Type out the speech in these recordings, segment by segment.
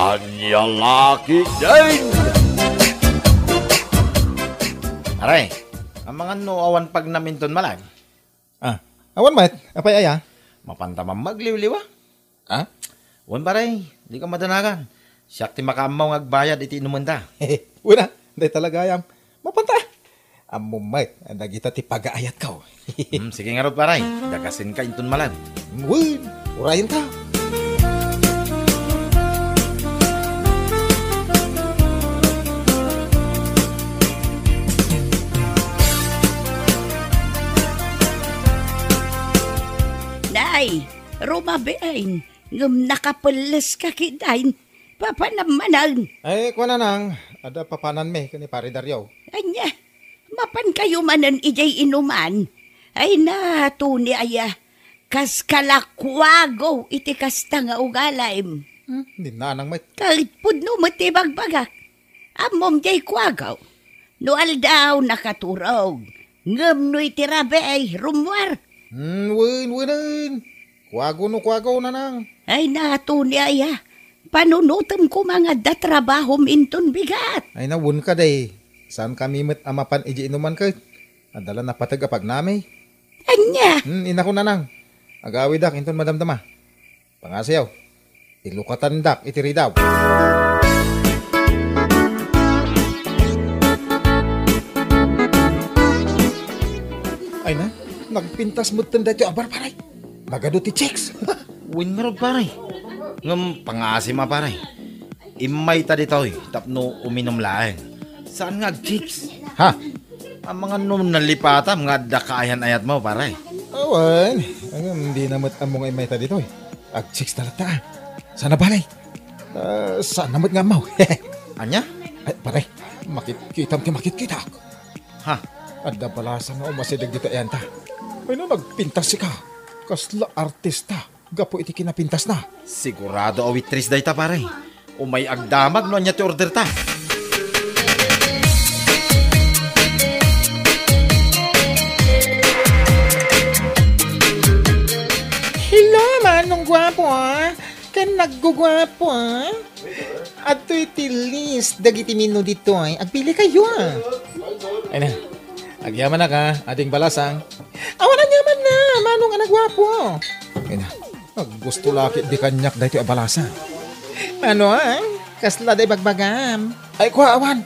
Kanyang laki din! Aray, ang mga nuawan pag naminton malag. Awan mat, apay aya? Mapantamang magliw-liwa. Wan baray, di ka madanagan. Siyak ti makamaw ngagbayad iti inumanda. Una, day talaga ayam. Mapanta. Amo mat, nagita ti pag-aayat ka. Sige nga rod baray, dagasin ka inton malag. Wan, urayin ka. Day, rumabeain, ngam nakapalas ka kidain, papanamanan. Ay, kwa na nang, ada papanan me, kani pare Daryaw. Anya, mapan kayo manan ijay inuman. Ay na, tuni aya, kas kalakwago iti kasta nga ugalaim. Hindi na nang mat. Kahit pudno matibagbaga, amom jay kwagaw. No aldaw nakaturog, ngam no itirabe ay rumwar. Wan. Kwago na nang. Ay natuni aya, panunutom ko mga datrabaho minton bigat. Ay nawun ka day. Saan kami met amapan iji inuman ka? Adala na patagapag nami. Anya? Ina ko na nang. Agawi dak inton madamdama. Pangasayaw. Ilukatan dak itiri daw. Ay na, nagpintas mo tanda ito abar paray. Nagado ti checks. Win nga rod paray. Ngam pangasima paray. Imay ta dito tapno uminom laeng. Saan nga chicks? Ha? Ang mga nung nalipata, mga dakayan ayat mo paray. Awan, hindi namat among imay ta dito. Ag chicks talata. Sana balay. Saan namat nga mau. Anya? Ay paray, makit kita. Ha? Adda balasa nga umasidag dito yan ta. Ay no, nagpintas si ka. Kasla artista. Gapo iti kinapintas na. Sigurado awitris day ta pare. Umay agdamag no anya ti order ta. Hello, manong gwapo Kan naggugwapo Ato iti list. Dagiti mino dito agpili kayo Ay na, agyaman na ka, ating balasang. Awan yaman na, manong anak gwapo. Ay na, gusto laki di kanyak dahito abalasa. Ano kasla day bagbagam. Ay kwa awan,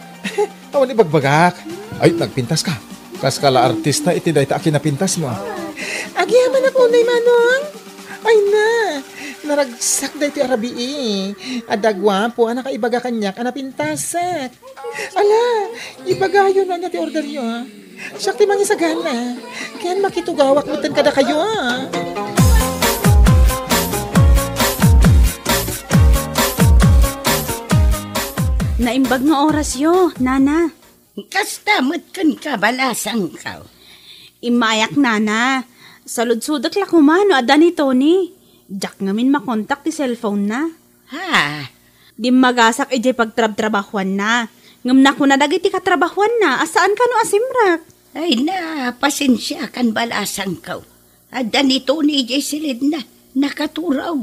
awan ibagbagak. Ay nagpintas ka. Kaskala artista iti dahito akinapintas mo. Agyaman ako na manong. Ay na, naragsak dahito arabi Ada gwapo, anak ibaga kanyak, anapintasak. Ala, ibagayo na niya ti order nyo Siyak ti mangisagana. Kaya makitugawak mutan kada kayo Naimbag nga oras yo, nana. Kastamot kan kabalasang ka. Imayak nana. Salud-sudak la kumano ada ni Tony. Jack ngamin makontak ti cellphone na. Ha? Di magasak ijay pagtrab-trabahuan na. Ngam na ko na dagiti katrabahuan na. Asaan ka no asimrak? Ay na, pasensya kan balasang ka. Ada ni Tony jay silid na, nakaturaw.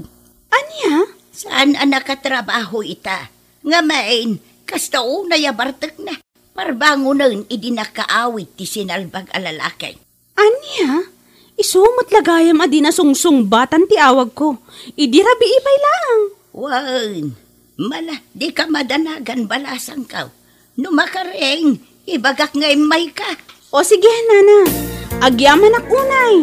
Anya? Saan ang nakatrabaho ita? Nga main, kasta una yabartak na. Parbangunan idi nakaawit ti sinalbag alalakay. Anya? Isumot lagayam adi na sungsung batan ti awag ko. Idi rabi ipay lang. Wan, mala, di ka madanagan balasang ka. Numakareng, ibagak nga imay ka. O sige, nana. Agyaman ak unay.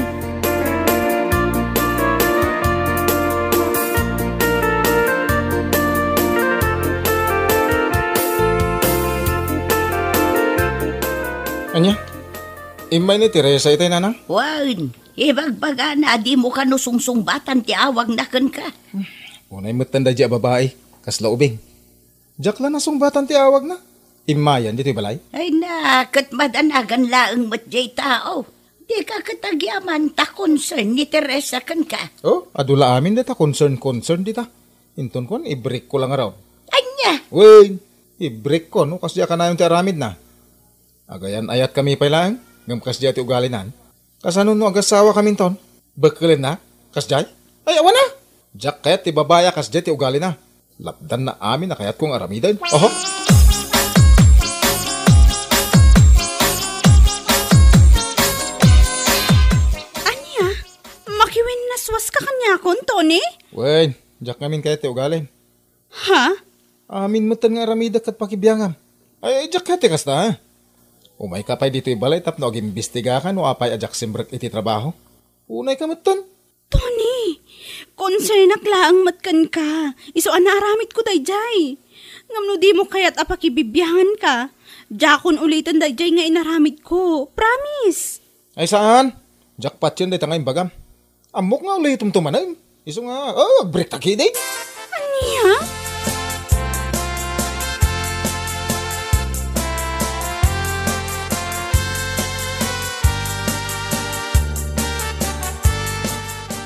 Anya? Imay ni Teresa itay nanang? Wan, ibagbaga na di mo ka nusungsung-batan ti awag na kan ka. Unay matanda di babae, kasla ubing. Diyak lang nasungbatan ti awag na. Imayan dito balay? Ay na, kat madanagan laang matjay tao. Di ka katagyaman ta concern ni Teresa kan ka. Oh, adula amin dita, concern dita. Inton kon, i-break ko lang araw. Anya? Wait, i-break ko, no? Kasya ka na yung tiaramid na. Agayan ayat kami pa lang, ngam kasya ti ugalinan. Kasano no agasawa kami ton? Bakalin na? Kasjay? Ay, awan na! Jacket ti babaya kasya ti ugali na. Lapdan na amin na kaya't kong aramidan. Oho. Anya, makiwin naswas ka kanya kon, Tony? Wen, jak ngamin kaya te ugalin. Ha? Amin mo tan nga aramida kat pakibiyangam. Ay, jak kate kas na. Umay ka pa'y dito ibalay tap no agimbestiga ka no apay ajak simbrak iti trabaho. Unay ka matan. Tony, concern laang matkan ka. Iso anaramit ko dayjay. Ngamno di mo kaya't apakibibyahan ka. Jakon ulitan dayjay nga inaramit ko. Promise. Ay saan? Jackpot yun day tangay bagam. Amok nga ulit tumtumanan. Iso nga, break taki day. Anya?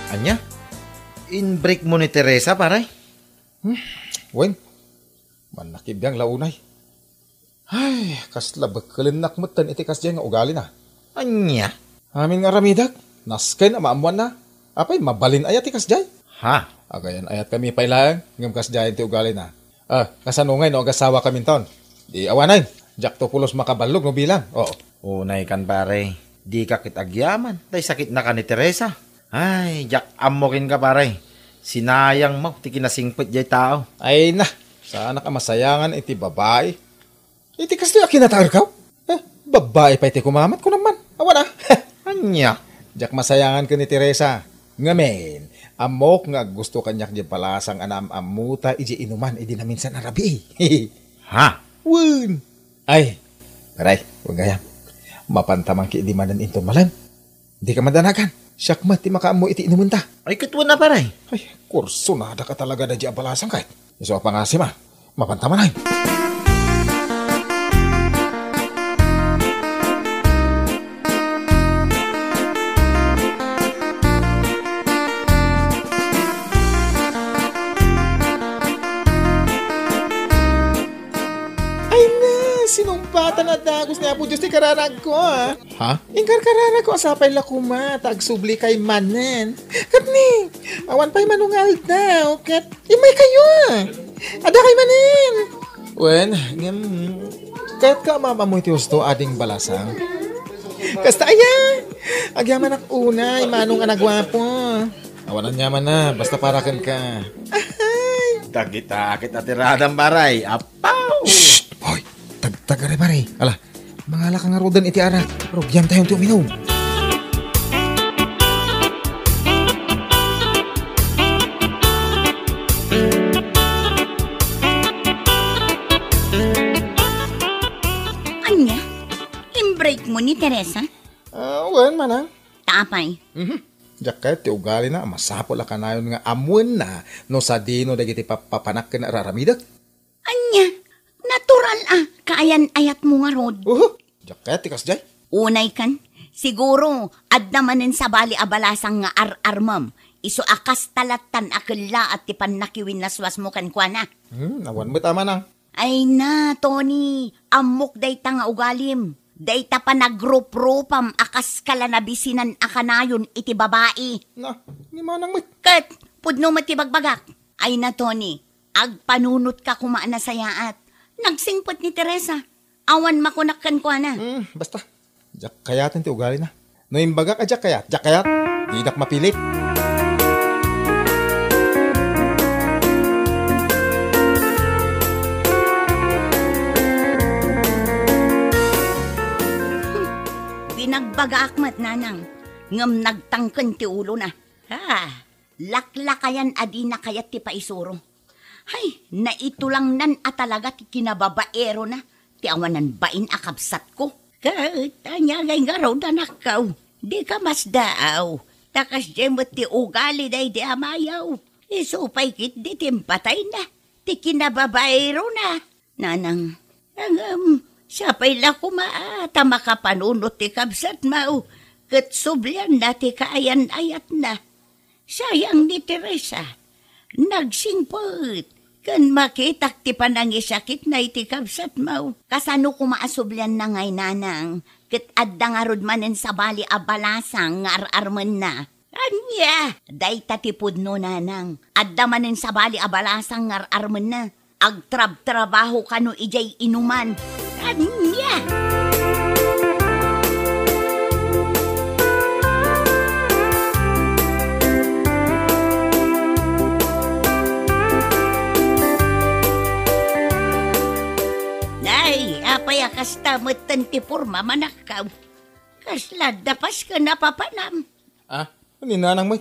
Anya? In-break mo ni Teresa, paray? Wen, manakibiyang launay. Ay, kasla bagkalinak mo tan iti kas dyan nga ugali na. Anya? Amin nga ramidak, nasken na maamuan na. Apay, mabalin ayat ikas dyan. Ha? Agayan ayat kami pailang, ngam kas dyan ti ugali na. Kasanungay no agasawa kami ton. Di awanay, jak to pulos makabalog no bilang. Oo. Unay kan pare, di ka kitagyaman. Day sakit na ka ni Teresa. Ay, jak amokin ka pare. Sinayang mo, ti kinasingpit jay tao. Ay na, sana ka masayangan iti babae. Iti kas to akinataar ka? Babae pa iti kumamat ko naman. Awa na. Anya? Jak masayangan ka ni Teresa. Ngamen, amok nga gusto kanyak di palasang anam amuta iji inuman iji na minsan arabi. Ha? Wun. Ay, aray, huwag gayam. Mapantamang ki di manan inton malan. Di ka madanagan. Siyak mat ti makaamu iti inuman ta. Ay, katwa na paray. Ay, kurso na ka talaga na di palasang kahit. Iso pa nga si ma. Mapantaman ay. Sinumpatan at dagos niya po Diyos ti kararag ko, ha? Ha? Ingkar kararag ko, asapay lakuma, tagsubli kay manen. Katni, awan pa'y manungal daw, kat imay kayo, ada kay manen. Wen, kahit ka mamamoy ti husto ading balasang. Kasta aya, agyaman ak una, manong anagwapo. Awanan yaman na, basta parakan ka. Ahay. Takit-takit na tiradang paray. Apaw! Hoy! Tagare pare. Ala, mangala ka nga rodan iti anak. Rugyam tayong tuminom. Anya? In-break mo ni Teresa? Wen manang. Tapay. Diyak kayo ti ugali na. Masapol ka na yun nga amuan na. No sa dino dagiti papanak ka na raramidak. Anya? Natural kaayan ayat mo nga rod. Diyak kayo ti kasjay. Unay kan, siguro, adda manen sa bali abalasang nga ar-armam. Iso akas talatan akala at tipan nakiwin naswas mo kan kwa na. Awan mo tama nang. Ay na, Tony, amok day ta nga ugalim. Day ta pa nagrup-rupam akas kala na bisinan akanayon iti babae. Na, ni manang mit. Kat, pudno matibagbagak. Ay na, Tony, agpanunot ka kumaan na sayaat. Nagsingpot ni Teresa. Awan makunakkan ko na. Basta. Diyak kayatin ti ugali na. No imbaga ka diyak kayat. Diyak kayat. Di nak mapilit. Binagbaga akmat nanang. Ngam nagtangken ti ulo na. Laklakayan adi na kayat ti paisuro. Hay, na ito lang nan at talaga ti kinababaero na. Ti awanan bain akabsat ko. Tanya gay nga raw danakaw. Di ka mas daaw. Takas jemot ti ugali day di amayaw. Isupay kit di timpatay na. Ti kinababaero na. Nanang, sapay la kumaata makapanunot ti kabsat mau. Kat sublian na ti kaayan ayat na. Sayang ni Teresa. Nagsingpot. Kan makitak ti panangisakit na iti kabsat mau. Kasano kumaasublian na ngay nanang. Kat adda nga rod manen sa bali abalasang nga ar-arman na. Anya, day tatipod no nanang. Addamanin sa bali abalasang ngar-arman na. Agtrab-trabaho ka no ijay inuman. Anya! Nay, apaya kasta matantipur mamanakaw. Kasla dapas ka napapanam. Ah, ninanang mo.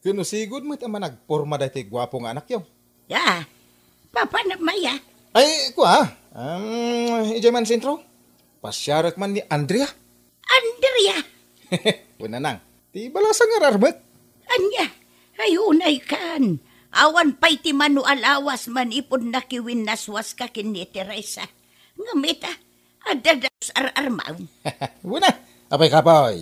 Kinusigod mo ang nagporma dahil gwapong anak yaw. Ya, papanam maya. Ay, kuha. Ijay man sentro. Pasyarak man ni Andrea. Andrea, Wala nang. Di balasang ararmat. anya, ayunay kan. Awan pa'y ti manu alawas man ipod nakiwin naswas ka kin ni Teresa. Ngamita, adadas ar-armaw. Wala. Apay kapoy.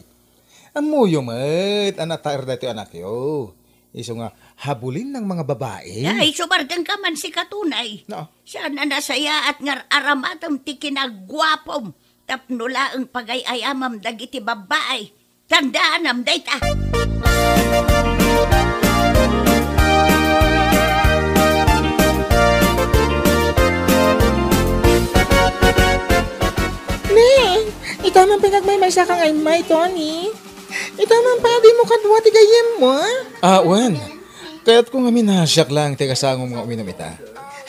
Amuyo mat. Anatar dati anak yo. Iso nga habulin ng mga babae. Ay, sumargang ka man si Katunay. No. Siya na nasaya at ngar aramatam ti kinagwapom. Tapnula ang pagayayamam dagiti babae. Tandaanam dayta. Ne, itamang pinagmaymay sa kang ay may, Tony. Itamang pa di mo kadwa ti gayem mo, wan. Kaya't kung amin nasyak lang ti kasangom nga uminom ita.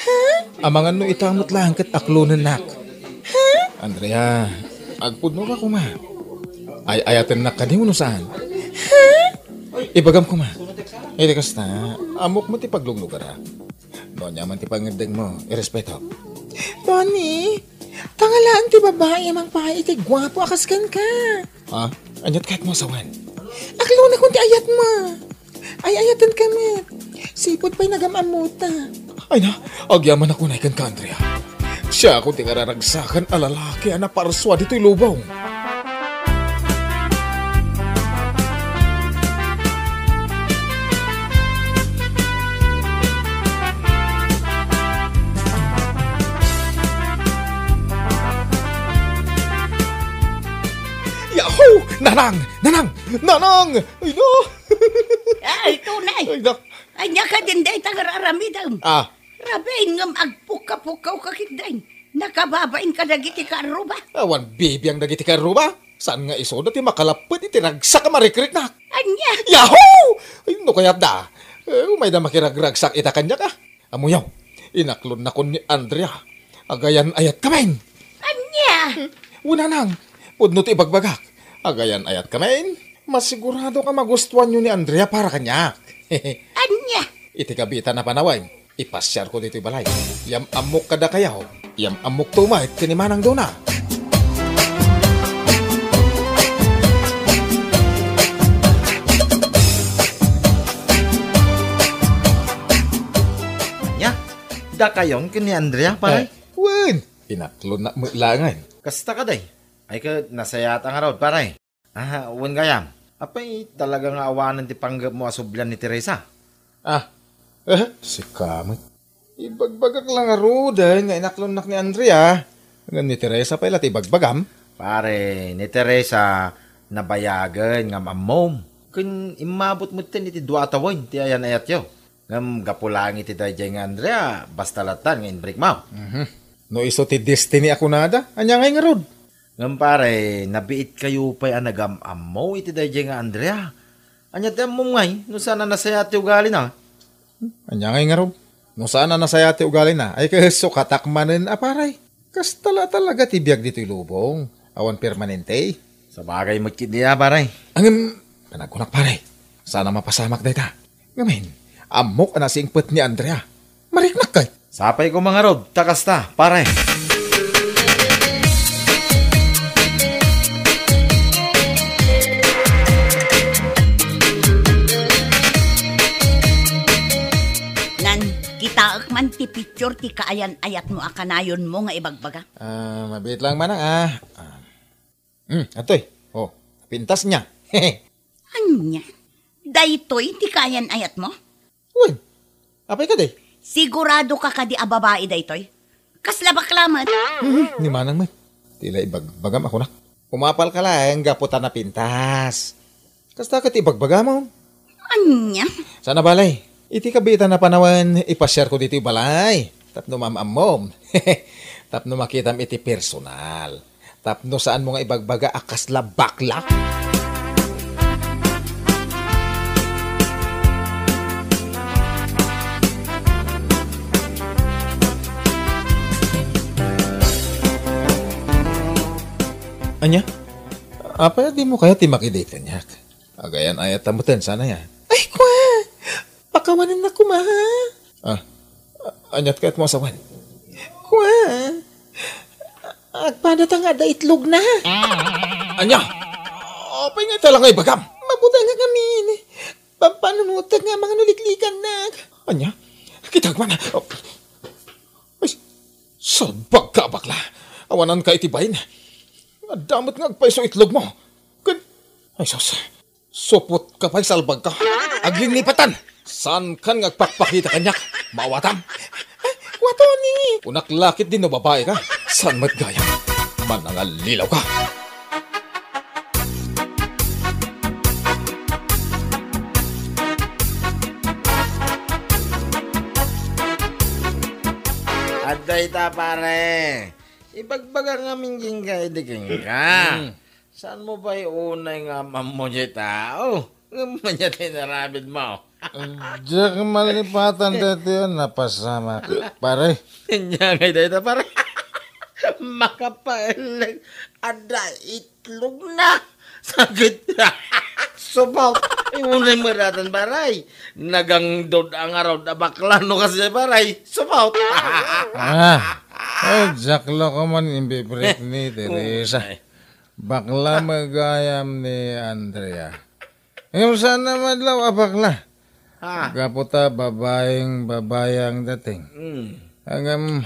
Ha? Amangan no itamot lang kat aklunan nak. Ha? Andrea, agpudno ka kuma. Ay ayaten nak kadi mo no saan. Ha? Ibagam kuma. Iti kasta, amok mo ti pagluglugar ha. Doon yaman ti pangindeng mo, irespeto. Tony, tangalaan ti babae amang pahay iti gwapo akaskan ka. Ha? Anyat kahit mo asawan. Aklo na kung ti ayat mo. Ay ayatan kami. Sipot pa'y nagamamuta. Ay na, agyaman ako na ikan ka, Andrea. Siya kung ti kararagsakan alalaki na paraswa dito'y lubaw. Yahoo! Nanang! Nanang! Nanang! Ay no! Ay, tunay. Ay no! Anya ka din day tangararamidaw. Ah, Rabain ngam agpuka-pukaw kakitday. Nakababain ka dagiti karuba. awan baby ang dagiti ka ruba. Saan nga iso na ti makalapit iti ragsak ka marikrik na. Anya, Yahoo! Ay no kayat da. Umay na makiragragsak ita kanya ka. Amuyaw, inaklon na kon ni Andrea. Agayan ayat kamain. anya. Una nang, pudno ti ibagbagak. Agayan ayat kamain. Masigurado ka magustuhan nyo ni Andrea para kanya. Anya. Iti kabita na panaway. Ipasyar ko dito balay. Yam amok kada kayaw. Yam amok tumait kinimanang dona. Nya, da kayon kini Andrea paray. Wen, inaklon na mulangan. Kasta ka day. Ay ka nasayat ang araw paray. Ah, wan gayam. Apay talagang awanan ti panggap mo asublan ni Teresa. Si Kamot. Ibagbagak lang arudan nga inaklon nak ni Andrea. Nga ni Teresa pa ilat ibagbagam. Pare, ni Teresa nabayagan nga mamom. Kun imabot mo tin iti dua tawon ti ayan ayat yo. Ngam gapulang iti dayjay nga Andrea basta latan nga inbreak mo. No iso ti destiny ako nada. Anya ngay nga rod. Ngam pare, nabiit kayo pa'y anagam-am mo iti dayjay nga Andrea. Anya ti amom ngay, no sana nasaya ti ugali na. Anya ngay nga rod. No sana nasaya ti ugali na. Ay kaso katakmanen aparay. Kas talaga ti biyag dito'y lubong. Awan permanente. Sa bagay mo niya pare. Angin, panagkunak pare. Sana mapasamak dayta. Ngamin, amok anasingpet ni Andrea. Mariknak kay. Sapay ko mga rod, takasta, pare. Nan, kitaak man ti picture ti kaayan-ayat mo akanayon mo nga ibagbaga. Mabit lang manang atoy. Oh, pintas niya. Anya, daytoy ti kaayan-ayat mo? Uy, apay ka day. Sigurado ka kadi a babae daytoy? Kasla baklamat. Ni manang man. Tila ibagbagam ako na. Umapal ka lang, gaputan na pintas. Kasta ka tibagbaga mo. Anya? Sana balay. Iti kabita na panawan, ipasyar ko dito balay. Tapno mamamom. Tapno makitam iti personal. Tapno saan mo nga ibagbaga akas la bakla. Anya? Apa di mo kaya timakidate niya? Agayan ayat tamutin sana ya. Ay, kwa! Pakawanan na kumaha. Anyat ka't mo asawan. Kwa! Agpadat nga da itlog na. Anya! Apay nga talang ay bagam. Mabuta nga kami. Pampanunutan nga mga nuliklikan na. Anya? Kitag man. Ay, sabag ka bakla. Awanan ka itibayin. Damot nga agpaiso itlog mo. Ay, sos. Supot ka pa'y salbag ka. Aglinipatan. San kan ngagpakpakita kanyak? Mawatam. Wato ni. Unaklakit din na babae ka. San matgaya? Manangalilaw ka. Aday ta pare. Ibagbaga nga mingging ka, idiging ka. Saan mo ba unay nga mammo niya tao? Nga niya tinarabid mo. Diyak malipatan dati yun, napasama. Pare. Kanya nga dito pare. Makapalag. Ada itlog na. Sakit. Subaw. Unay maratan paray. Nagang dod ang araw na bakla no kasi paray. Subaw. Jaklo ko man imbibreak ni Teresa. Bakla magayam ni Andrea. Yung sana madlaw bakla. Kaputa babayang dating. Hanggang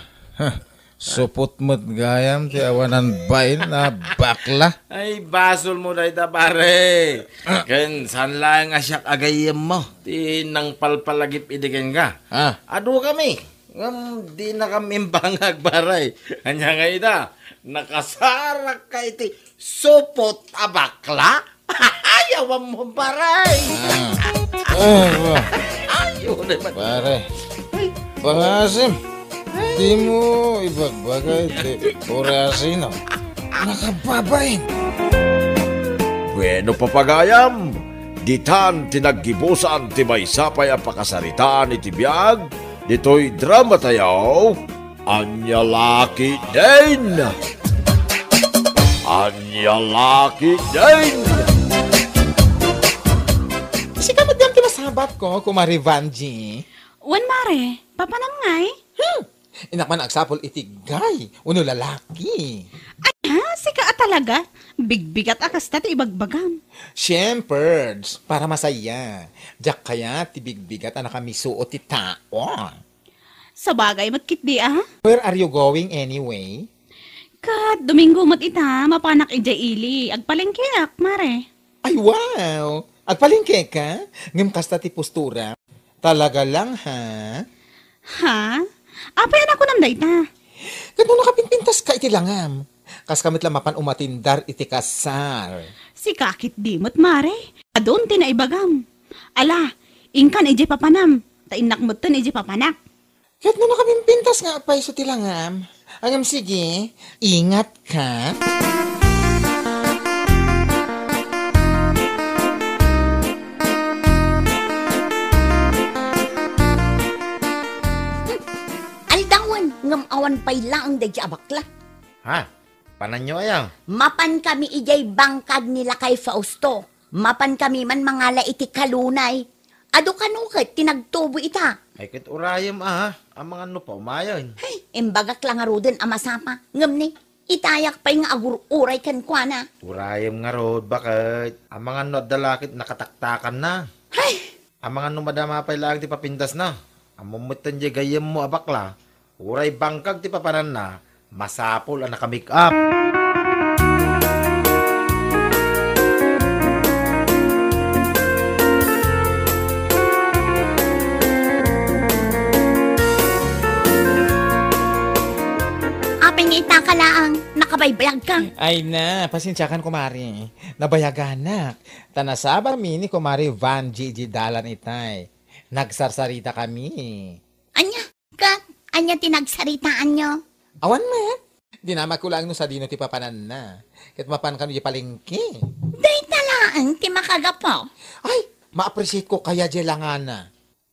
supot mo't gayam ti awanan bain na bakla. Ay, basol mo na ita pare. Ken, saan lang asyak agayem mo? Ti nang palpalagip idigan ka. Ado kami. Di na kami bangag baray. Kanya nga ita, nakasarak ka iti supot abakla. Ayawan mo baray. Ayaw naman. Pare, pangasim. Di mo ibagbagay iti orasino. Nakababain. Bueno papagayam, ditan tinaggibusan ti may sapay ang pakasaritaan iti biyag, dito'y drama tayaw, Anya Laki din! Anya Laki din! Si kamadam ti masabat ko, kumari Vanji. Wan mare, papanangay? Inakman agsapol itigay, uno lalaki. Ay ha, sika talaga. Bigbigat akas ti ibagbagam. Shemperds, para masaya. Diyak kaya tibigbigat na nakamisuot ti tao. Sa bagay matkit di ah. Where are you going anyway? Kat, Domingo mat ita, mapanak ijay ili. Agpalengkeak, mare. Ay wow, agpalingke ka? Ngim kasta ti postura. Talaga lang ha? Ha? Apayan ako nam dayta. Ganun nakapinpintas ka iti langam. Kas kamit lamapan umatindar iti kasar. Si kakit di mo't mare. Adon tinaibagam. Ala, ingkan ijay papanam. Tainak mo't tan ijay papanak. Kahit mo nakapimpintas nga apay so tilangam. Angam sige, ingat ka. Aldangon, ngam awan pay laang da abakla. Ha? Panan nyo ayaw? Mapan kami ijay bangkag nila kay Fausto. Mapan kami man mangala iti kalunay. Ado kanukit, tinagtubo ita. Ay, kit urayam ang mga ano pa, umayon. Hey, imbagak lang nga rodin amasapa. Ngam ni, itayak pa'y nga agur-uray kan kwa na. Urayam nga rod, bakit? Ang mga ano dalakit nakataktakan na. Hey, Ang mga ano madama pa'y lang ti papindas na. Ang mumutan di gayam mo abakla. Uray bangkag ti papanan na. Masapol ang nakamake up. apeng ita ka laang, mabaybayag ka. Ay na, pasensyakan kumari. Nabayaganak. Tanasaba mini kumari Van Gigi Dalan itay. Nagsarsarita kami. Anya, ka? Anya tinagsaritaan nyo? Awan mo. Dinamag ko lang no sa dino ti papanan na. Kat mapan kano di palengke. Day talaan, ti makagapo. Ay, ma-appreciate ko kaya di langana.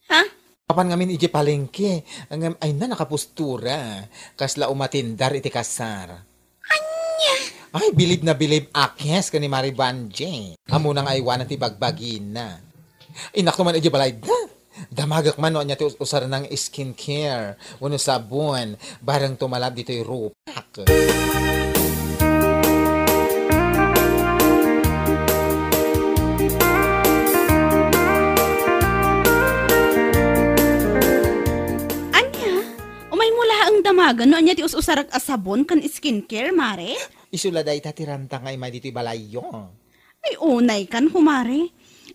Ha? Papan ngamin iji palengke. Ay na nakapustura. Kasla umatindar iti kasar. Anya? Ay, bilib na bilib akes ka ni Mari Vanje. Amo nang aywan ti bagbagin na. Inak naman iji balay da. Damagak man no niya ti usar ng skincare. Wano sabon. Barang tumalab dito yung rupak. Anya, umay mula ang damagan no anya ti usarak asabon kan skincare, mare? Isula day tatiranta ngay may dito balayo. Ay unay kan, kumare.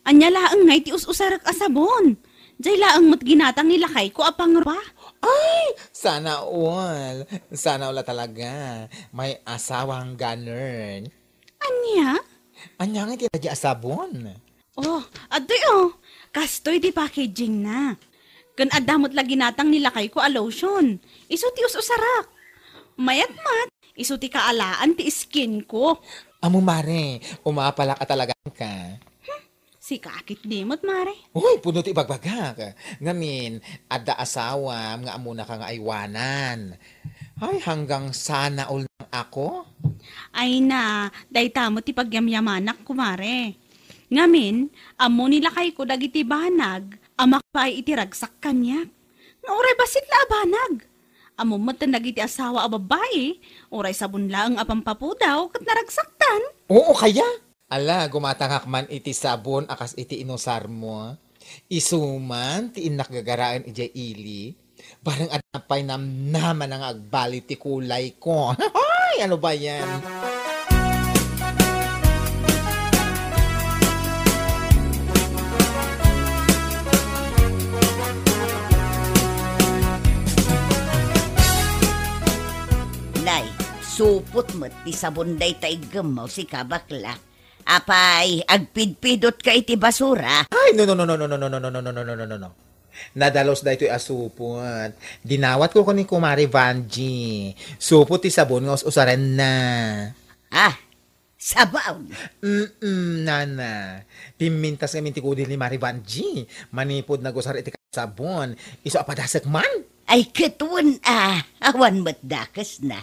Anya laang ngay ti usarak asabon. Diyay laang mat ginatang nilakay ko apang pa. Ay, sana all. Sana all talaga. May asawang ganern. Anya? Anya nga ti asabon. Oh, adoy oh. Kastoy di packaging na. Kan adamot la ginatang nilakay ko a lotion. Iso ti usarak. Mayat mat. Iso ti kaalaan ti skin ko. Amo mare, umapala ka talaga ka. Si kakit dimot, mare. Uy, puno ti bagbagak. Ngamin, adda asawa, nga amuna ka nga aywanan. Ay, hanggang sana all ng ako. Ay na, day tamo ti pagyamyamanak, kumare. Ngamin, amo nilakay ko dagiti banag, amak pa ay itiragsak kanyak. Nga oray basit la abanag. Amo matan dagiti asawa a babae, oray sabon laang apampapu daw, kat naragsaktan. Oo, kaya? Ala, gumatangak man iti sabon akas iti inusar mo. Isuman, ti inak gagaraan iti ili. Barang adapay naman ang agbali ti kulay ko. Ay, ano ba yan? Nay, supot mo't ti sabon day tay gemaw si kabakla. Apay, agpidpidot ka iti basura. Ay, no. Nadalos da ito'y asupot. Dinawat ko ni Kumari Vanji. Supot ti sabon nga usaren na. Ah, sabaw. Nana. Pimintas kami ti kudil ni Mari Vanji. Manipod na gusar iti sabon. Iso apadasak man. Ay, katun awan mo't dakas na.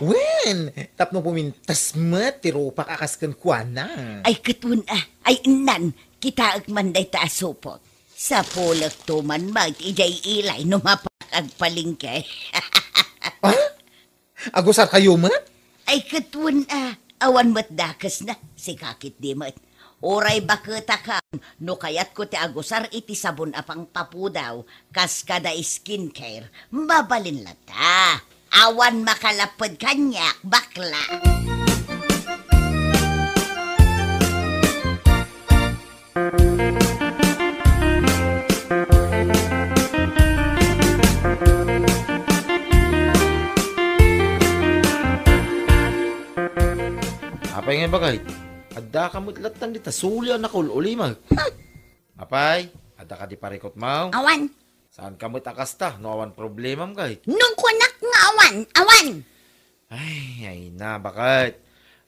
Wen, tapno pumintas mat, tirupak akas kan kuana. Ay, katun ay inan, kita agmanday ta asupot. Sa pulak tuman mag-ijay ilay no mapakagpalingke. Agusar kayo mat? Ay, katun awan mo't dakas na, si kakit di mat. Oray bakita ka, no kayat ko ti agusar iti sabon apang papudaw, kas kada skincare, mabalin lata. Awan makalapod kanyak, bakla. Apay nga bagay? Adda ka mutlatan dita, suli ang nakul ulimag. Apay, adda ka di parikot mau. Awan, Saan ka mutakas ta? No awan problema mo kahit. nung kunak nga awan. Ay na, bakit?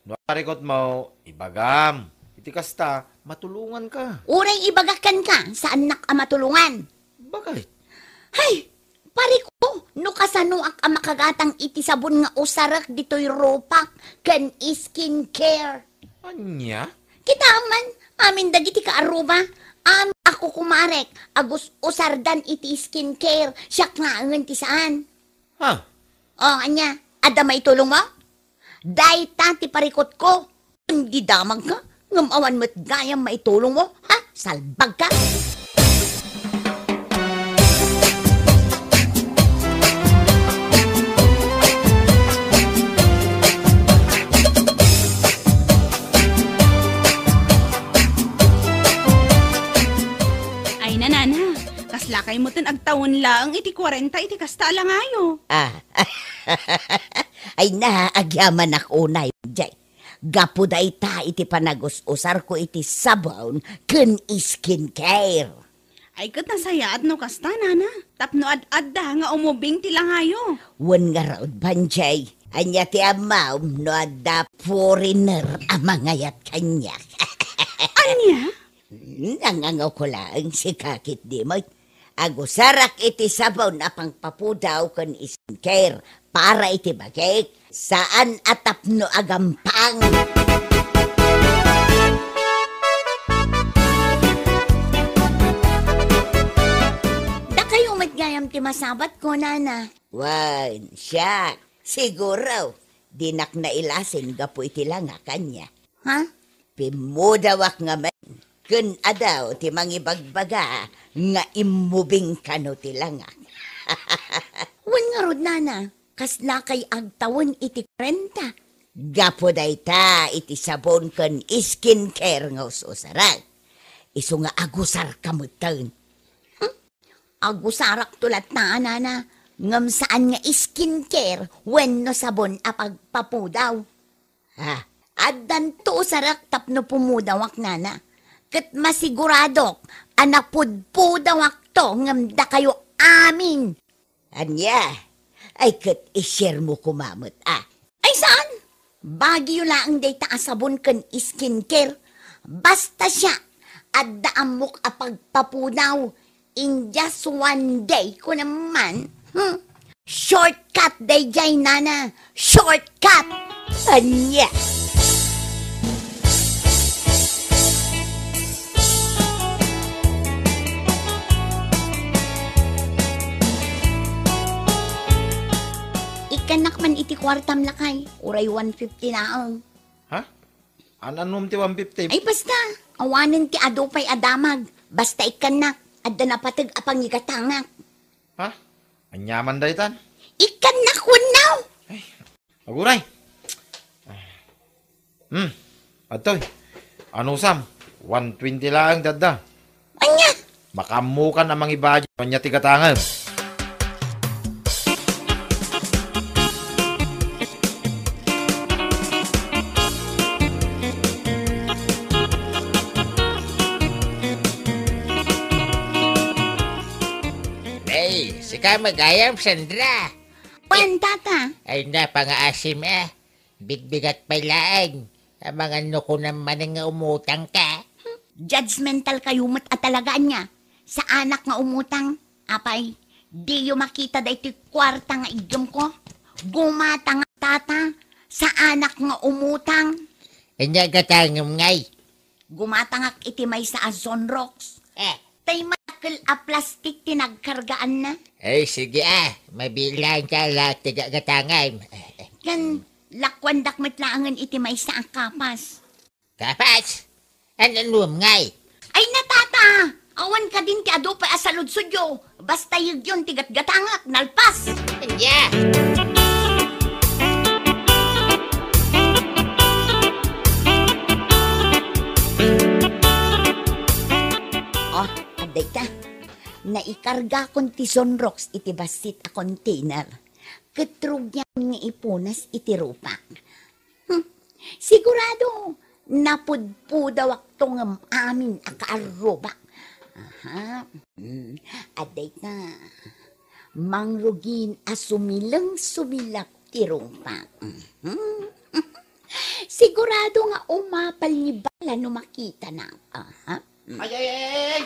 No parikot mo, ibagam. Iti kasta, matulungan ka. Uray ibagakan ka, saan nak matulungan? Bakit? Hay, pari ko, no kasano ak makagatang iti sabon nga usarak dito'y ropak, kan skincare. Anya? Kita man, amin dagiti ka aruba, ako kumarek, agus usardan iti skincare, siyak nga ang ti saan. Ha? O, anya, ada may tulong mo? Day ti parikot ko, hindi damag ka, ngamawan mo't gayang may tulong mo, ha? Salbag ka? Ay nanana, kaslakay mo tan agtawon lang, iti 40, iti kasta lang ayo. Ay agyaman ako na jay. Gapo da ita iti panagususar ko iti sabon ken skincare. Ay kat nasayaat no kasta, nana. Tapno ad-adda nga umubing ti lang ayo. Wan nga raod banjay. Anya ti amaw no adda foreigner amangayat kanya. Anya? Nangangaw ko lang si kakit di mo. Agusarak iti sabaw na pangpapudaw ken skincare para iti bagay saan atapno agampang. Da kayo matgayam ti masabat ko, nana. Wan, siya. Siguro, dinak na ilasin gapo iti lang kanya. Ha? Pimudawak nga man. Kun adaw ti mangibagbaga nga imubing kano ti langak. Wan nga rod, nana, kasla kay agtawon iti 40. Gapo dayta iti sabon ken skincare nga ususaran. Isu nga agusar kamutan. Agusarak tulat na, nana, ngam saan nga skincare wenno sabon a pagpapudaw. Addan to sarak tapno pumudawak, nana. Ket masiguradok, anak pudpudawak to, ngamda kayo amin. Anya, ay ket ishare mo kumamot, Ay saan? Bagyo lang day taasabon ken skincare. Basta siya, adda amok a pagpapudaw. In just one day ko naman. Shortcut day jay, nana. Shortcut. Anya. Ikanak man iti kwartam lakay. Uray 150 naong. Ha? Anom ti 150? Ay basta. Awanin ti adupay adamag. Basta ikanak. Adda na patag apang igatangak. Ha? Anyaman da itan? Ikanak wanaw. Aguray. Atoy. Ano sam? 120 lang dada. Anya? Makamukan amang ibadya. Anya tigatangan. Sika magayam, Sandra. Wan, tata. Ay na, pang-aasim Bigbigat pa laang. Amang ano ko naman nga umutang ka. Judgmental kayo mat at talagaan niya. Sa anak nga umutang, apay, di yung makita da iti kwarta nga igyom ko. Gumata nga tata, sa anak nga umutang. Kanya katangam ngay. Gumata nga iti may sa Azon Rocks. Tay makil a plastic tinagkargaan na. Ay, sige mabilang ka lahat tiga katangam. Kan, lakwandak matlaangan iti may sa kapas. Kapas? Ano ngay? Ay natata! Awan ka din ti ado pa asalod sudyo. Basta yun tigat gatangak, nalpas. Kanya. Dayta, naikarga kon ti Sunrocks iti basit a container. Ketrug niya nga ipunas iti rupak. Sigurado, napudpudawak to ng amin a kaarubak. Dayta, mangrugin a sumilang-sumilak ti rupak. Sigurado nga umapal ni bala no makita na. Ay!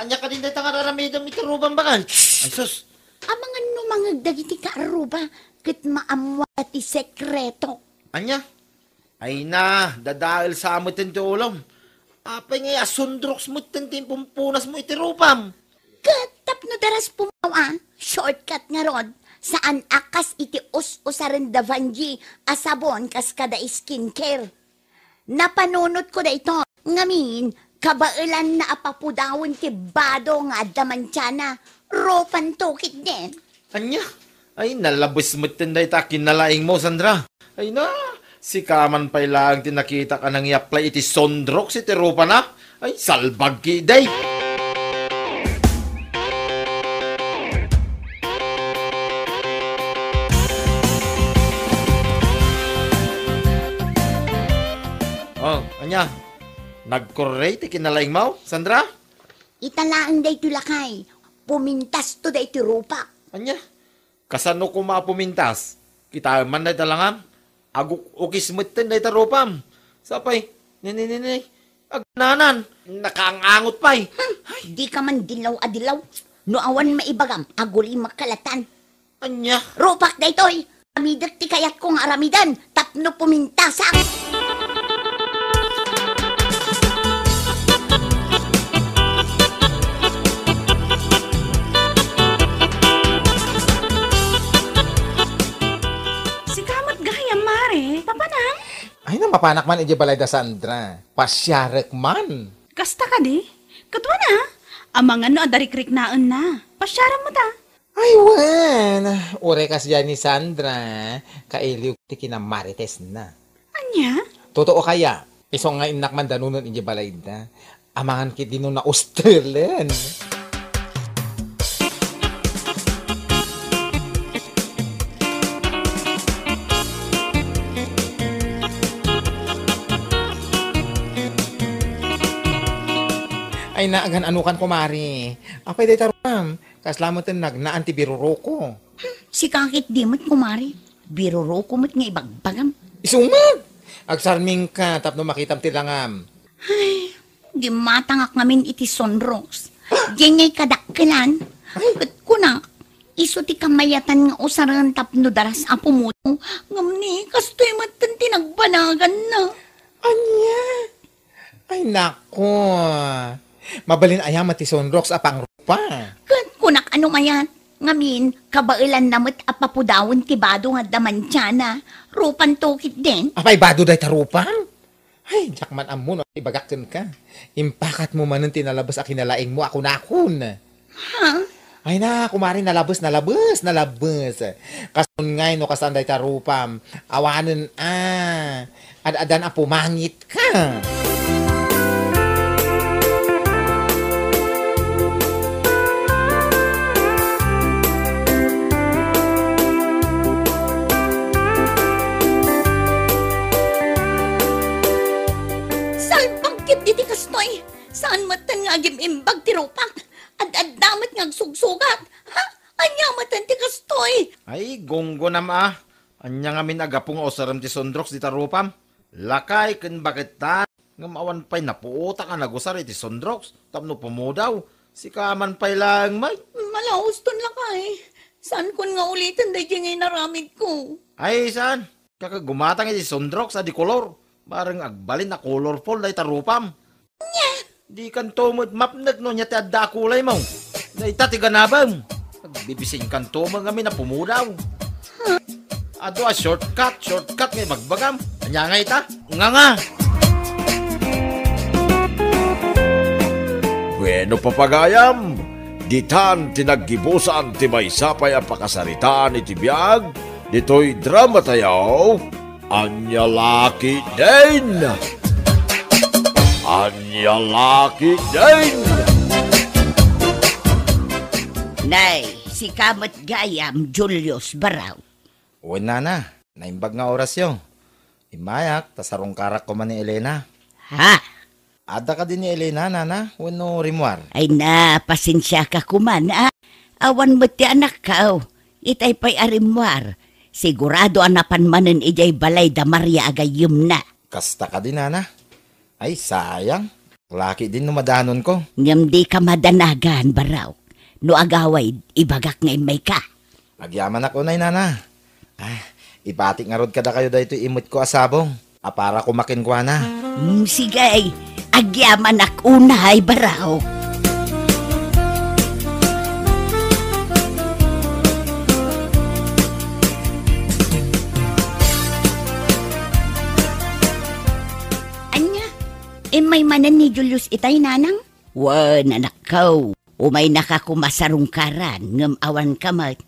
Anya ka din dito nga raramidam iti rubang bakal. Ay sus! Amang ano mga dagiti kaaruba, kat maamwa ti sekreto. Anya? Ay na, dadahil sa amot ti ulom. Apay nga asundroks mo tintin pumpunas mo iti rubam. Katap no daras pumawa, shortcut nga rod, saan akas iti us-usaren da vanji asabon kas kada skincare. Napanunot ko da ito, ngamin, kabailan na apapudawon ti bado nga damantyana, ropan tokit din. Anya? Ay, nalabos mo tinday ta kinalaing mo, Sandra. Ay na, si Kaman pa ilang tinakita ka nang i-apply iti Sondrox iti rupa na. Ay, salbag ki day. Anya, nagkorrey ti kinalaing mo, Sandra? Italaan day tulakay. Pumintas to day ti rupa. Anya, kasano ko mapumintas? Kita man na talangam. Aguk ukis mutin day tarupam. Sapay, nini, agnanan, nakaangangot pa'y. Di ka man dilaw-adilaw. No awan maibagam, aguli makalatan. Anya, Rupak day toy. Amidak ti kayat kong aramidan. Tapno pumintasak. Si kamat gaya, Mare. Papanang? Ay na mapanak man iti balay da Sandra. Pasyarek man. Kasta ka di? Katwa na. Amangan no adarikrik naan na. Pasyara mo ta. Ay, wan. Ure kasi yan ni Sandra. Kailiw ti kinamarites na. Anya? Totoo kaya. Iso nga inak man danunan iti balay da. Amangan kit dino na Australian. Ay naagan anukan kumari. Apay day taruam. Kaslamutin na antibiruro ko. Si kakit di mo't kumari. Biruro kumot nga ibagbagam. Isumag! Agsarming ka tapno makitam tilangam. Di matangak ngamin iti sonros. Diyan nga'y kadakkilan. Kat kunak, iso ti kamayatan nga usaran tapno daras apo mo. Ngamni, kastoy matan tinagbanagan na. Anya? Ay nako. Mabalin ayam ti Sonrox apang rupa. Kat kunak ano mayat. Ngamin, kabailan namot apapudawon ti bado nga daman tiyana. Rupan tokit din. Apay bado day tarupang? Ay, jakman amo no, ibagakin ka. Impakat mo man tinalabas a kinalaing mo ako nakon. Ha? Ay na, kumari nalabas. Kasun ngay no kasanday tarupam. Awanan Ad-adan a pumangit ka. Salpagkit iti kastoy. Saan matan nga imbag ti rupak? Ad-adamat nga agsugsugak. Ha? Anya matan ti kastoy. ay gonggo na ma. Anya nga minagapong osaram ti Sondrox di tarupam. Lakay ken baketan. Ngam awan pa'y napuuta ka nagusar iti Sondrox. Tapno pumudaw. Si kaman pa'y lang may. Malauston lang kay. Saan kun nga ulitin day ngay naramid ko? Ay saan? Kakagumatang iti Sondrox adi kolor. Barang agbalin na colorful day tarupam. Di kan tumod mapnag no niya ti adda kulay mo. Naita ti ganabam. Nagbibising kan tumod kami na pumudaw. Ado a shortcut ngay magbagam. Anya nga ita? Nga. Bueno papagayam, ditan tinaggibusan ti maysapay a pakasaritaan iti biag, dito'y drama tayaw, Anya Laki din! Anya Laki din! Nay, si Kamat Gayam Julius Baraw. Uwan na. Naimbag nga orasyon. Imayak, tasarong karak ko man ni Elena. Ha? Ada ka din ni Elena, nana. Wano rimwar. Ay na, pasensya ka kuman, ah. Awan mo ti anak ka, oh. Itay pa'y arimwar. Sigurado anapan manen ijay balay da Maria agayum na. Kasta ka din, nana. Ay, sayang. Laki din numadanon ko. Ngam di ka madanagan, Baraw. No agaway, ibagak ngay may ka. Nagyaman ako na, nana. Ipatik nga rod kada kayo dahito imot ko asabong. Para kumakin ko na. Sige, agyaman ak unay, Baraw. Anya, may manan ni Julius itay nanang? Wan, anak ko. Umay nakakumasarong karan, ngam awan kamat.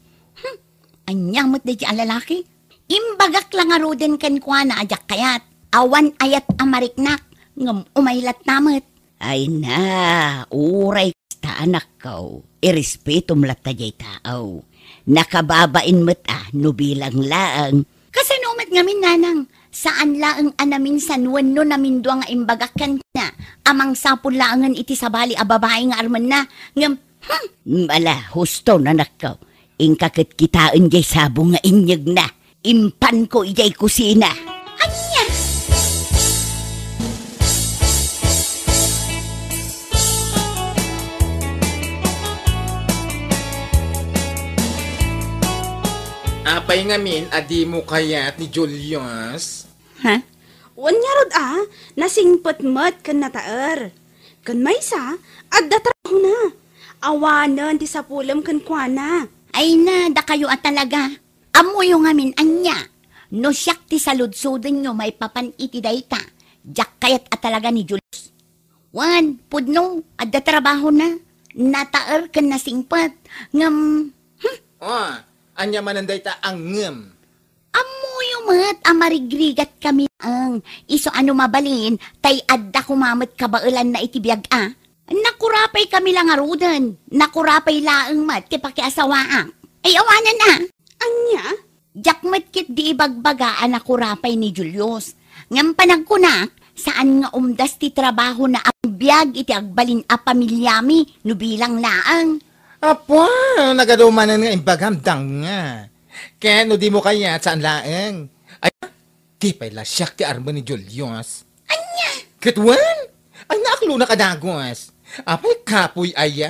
Anya mo't na dyan lalaki? Imbagak lang nga roden kan kwa na ajak kayat. Awan ayat amariknak, ngam umaylat namat. Ay na, uray ta anak ko. Irespeto mlat ta jay tao. Nakababain mo't no bilang laang. Kasi numat ngamin nanang, Saan laang anamin sanwan no namin doang nga imbagakan na. Amang sapon laangan iti sabali a babae nga arman na. Ngam, Mala, husto na nakaw. Ingkakit kitaan jay sabong nga inyag na. Impan ko ijay kusina. Anya! Apay ngamin, adi mo kayat ni Julius. Ha? Wanya rod nasingpot mat kan nataer. Kan maysa, adda trabaho na. Awanan ti sapulam kan kuana. Ay na, da kayo at talaga. Amo yung amin, anya. No siyak ti saludsudan nyo may papan iti dayta. Jak kayat at talaga ni Julius. Wan, pudno, adda trabaho na. Nataer kan nasingpot. Ngam, Oh, anya mananday ta ang ngem. amo yung mat, amarigrigat kami ang. Iso ano mabalin, tay adda kumamat kabailan na itibiyag Nakurapay kami lang arudan. Nakurapay laang mat, ti pakiasawaang. Ay awanan na. Anya? Jakmat kit di ibagbagaan nakurapay ni Julius. Ngam panagkunak, saan nga umdas ti trabaho na ang biyag iti agbalin a pamilyami, no bilang laang. Apo, nagadumanan nga imbagamdang nga. Kaya no di mo kaya saan laeng. Ay, di pa'y lasyak ti arma ni Julius. Anya? Katwan? Ay, naaklo na kadagwas. Apay kapoy aya?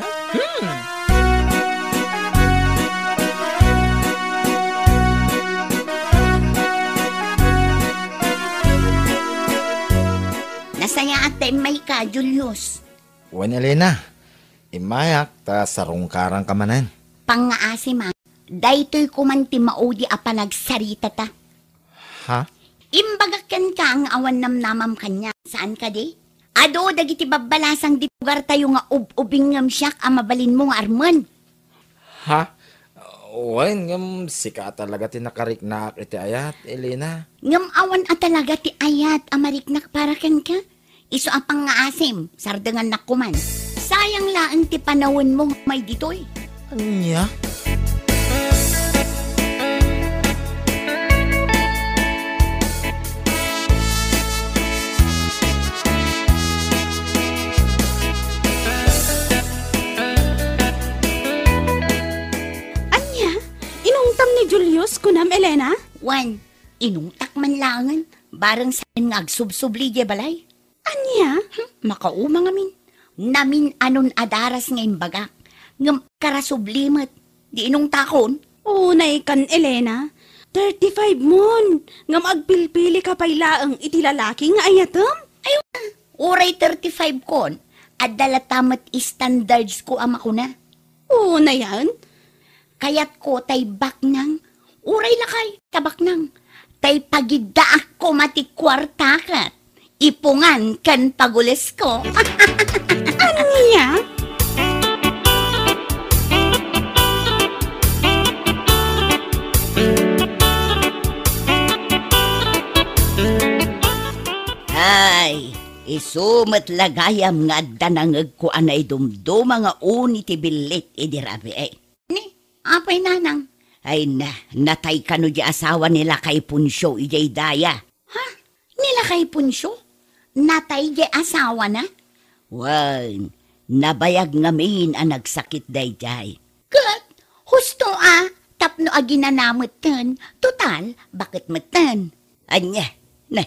Nasaya ate may ka, Julius. Wan Elena, imayak ta sarong karang kamanan. Pangaasi ma, daytoy kumanti maudi a panagsarita ta. Ha? Imbagakan ka ang awan namnamam kanya. Saan ka di? Ado, dagiti babalasang di lugar tayo nga ubing ngam siyak ang mabalin mo nga arman. Ha? Wan, ngam sika talaga tinakarik na iti ayat, Elena. Ngam awan at talaga ti ayat amariknak para kan ka. Iso ang pangaasim, sardangan nakuman. Sayang laan ti panawon mo may ditoy. Anya? Julius, kunam Elena? Wan, inungtak man langan. Barang sa nga agsubsubli di balay. Anya? Makauma ngamin. Namin anon adaras ngayon bagak. Ngam karasublimat. Di inong takon. Unay kan Elena. 35 mon. Ngam agpilpili ka pa'y laang iti lalaki nga ayatom? Ayun, uray 35 kon. At dalatamat standards ko ama ko na. Una yan? Kayat ko tay baknang, uray lakay, tabaknang. Tay pagidaak ko mati kwartakat. Ipungan kan pagules ko. Ano niya? Ay, isumat lagayam nga danangag ko anay dumduma nga uni ti bilit idirabi ay. Apay nanang? Ay na, natay ka no di asawa nila kay Punsyo ijay daya. Ha? Nila kay Punsyo? Natay di asawa na? Wan, nabayag ngamin ang nagsakit dayjay. Kat, husto tapno aginanamot tan. Total, bakit matan? Anya, na,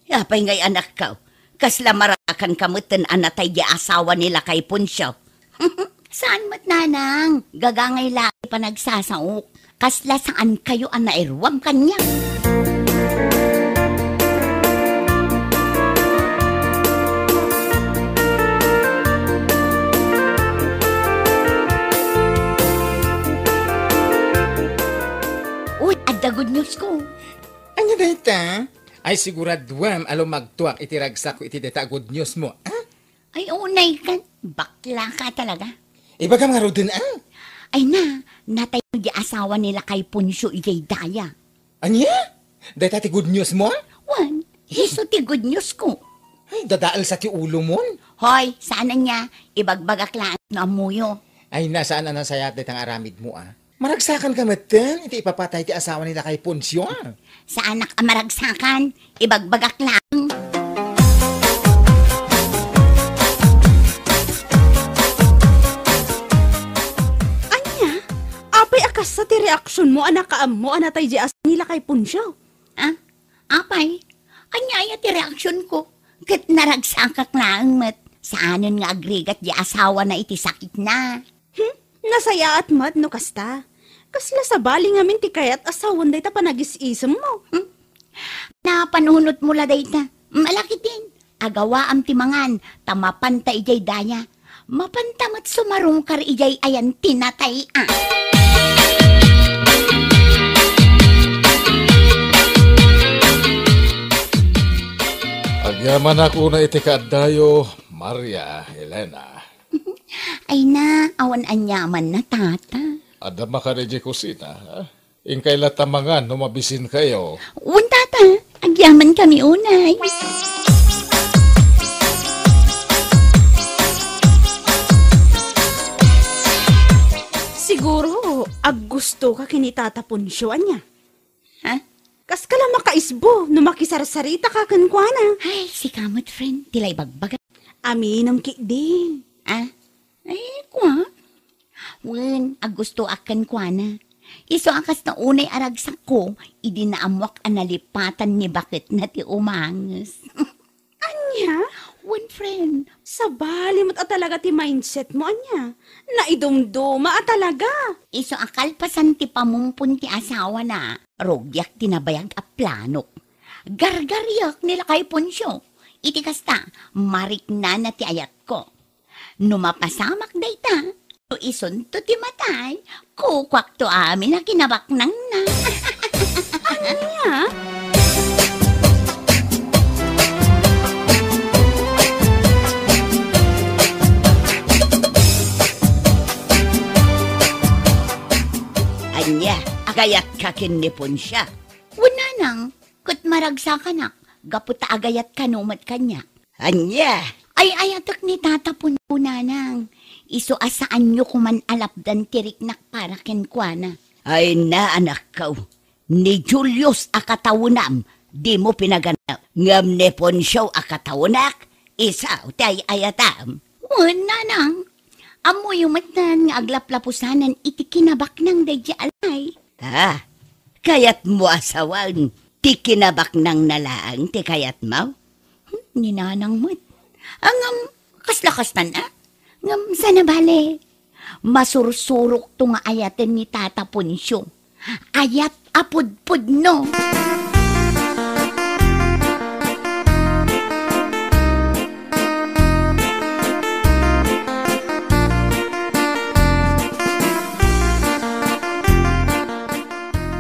apay ngay anak ka. Kasla marakan kamutan ang natay di asawa nila kay Punsyo. Saan mat nanang? Gagangay laki pa nagsasaok. Kasla saan kayo ang nairwam kanya? Uy, adda good news ko. Anya dayta? Ay siguraduam alo magtuak iti ragsak ko iti data good news mo. Ay, unay ka. Bakla ka talaga. Ibaga nga rodin Ay na, natay di asawa nila kay Punsyo ijay daya. Anya? Dayta ti good news mo? Wan, hiso ti good news ko. Ay, dadaal sa ti ulo mo. Hoy, sana niya, ibagbagak lang na amuyo. Ay, nasaan na nasayat ditang aramid mo Maragsakan ka matan, iti ipapatay ti asawa nila kay Poncio. Sa anak amaragsakan, ibagbagak lang. Anya, apay akas sa ti reaksyon mo, anak kaam mo, anatay di as nila kay Punsyo. Ah, apay, kanya ti reaksyon ko. Kat naragsakak lang mat. Saanon nga agrigat di asawa na iti sakit na. Nasaya at mat no kasta. Kasla sa bali ngamin ti kayat asawan day ta panagis-isem mo. Napanunot mo la dayta. Malaki din. Agawa am timangan, tamapanta ijay daya. Mapantamat sumarong kar ijay ayan tinatay ah. Agyaman ako na itikadayo, Maria Elena. Ay na, awan anyaman na tata. Adama ka rin di kusina, ha? Ingkay latamangan, numabisin kayo. Un tata, agyaman kami unay. Siguro, gusto ka kinitata Punsyo niya. Ha? Kas ka lang makaisbo, no makisarsarita ka kankwana. Ay, si kamot friend, tilay bagbaga. Aminam ki din. Ah? Ay, kwa? Wen, gusto akan kwa na. Iso akas na unay aragsak ko, idinaamwak analipatan ni bakit na ti umangas. Anya? Wen, friend. Sa bali mo't talaga ti mindset mo, anya. Naidumduma talaga. Iso akal pasan ti pamumpun ti asawa na. Rogyak tinabayag a planok. Gargaryak nila kay Punsyo. Iti kasta, marik na ti ayat ko. Numapasamak dayta. No ison to ti matay. Kukwak to amin na kinabaknang na. Anya? Anya, agayat ka kinipon siya. Wala nang, kut maragsa ka na. Gaputa agayat ka numat kanya. Anya, ay ayatak ni tatapon po nanang. Iso asaan nyo kuman alapdan tiriknak para kenkwana. Ay na anak ko, ni Julius akatawunam, di mo pinaganap. Ngam ni Poncio akatawunak, isaw tay ayatam. Wala nang, amoy umatan nga aglaplapusanan iti kinabak ng dayja alay. Ah, kayat mo asawan, ti kinabak ng nalaang ti kayat mo? Ninanang mo't. Ang kaslakas na. Ngam sana bale. Masursurok to nga ayaten ni Tata Punsyo. Ayat apud-pud no.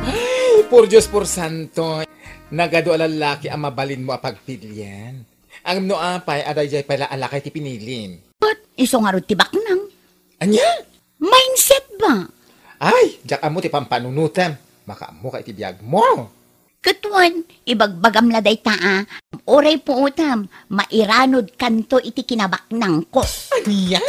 Ay, por Diyos por santo. Nagado alalaki ang mabalin mo apagpilyan. Ang no apay, aday jay pala alakay ti pinilin. Iso nga rin tibak nang. Anya? Mindset ba? Ay, jak mo ti pampanunutan. Makaamo ka iti biyag mo. Katuan, ibagbagam la day taa. Oray po utam, mairanod kanto iti kinabak nang ko. Anya?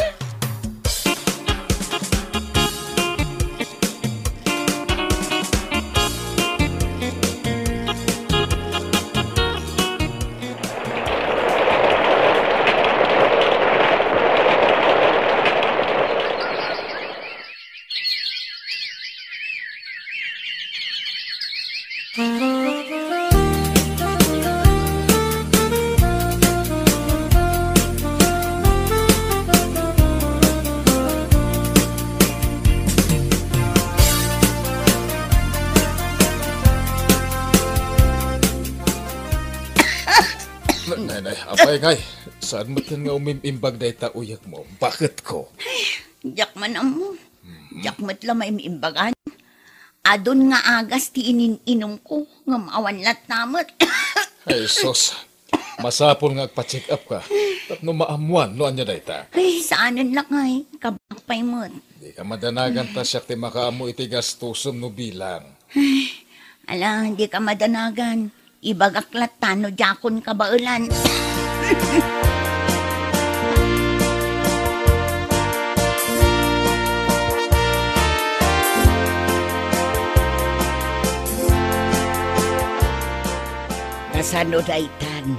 Nay, apay ngay, saan mo nga umimimbag na itauyag mo? Bakit ko? Jak man mo. Jak mo't lamay imbagan. Adon nga agas ti ininom ko. Nga maawan lat namot. Ay, sos, masapol nga agpa-check up ka. Tapno maamuan, no anya na ita. Ay, saanan lang ay. Kabakpay mo't. Di ka madanagan ta siya ti makaamu iti gastusom no bilang. Ala, hindi ka madanagan. Ibagaklat tano jakon kabaulan. Kasano daytan,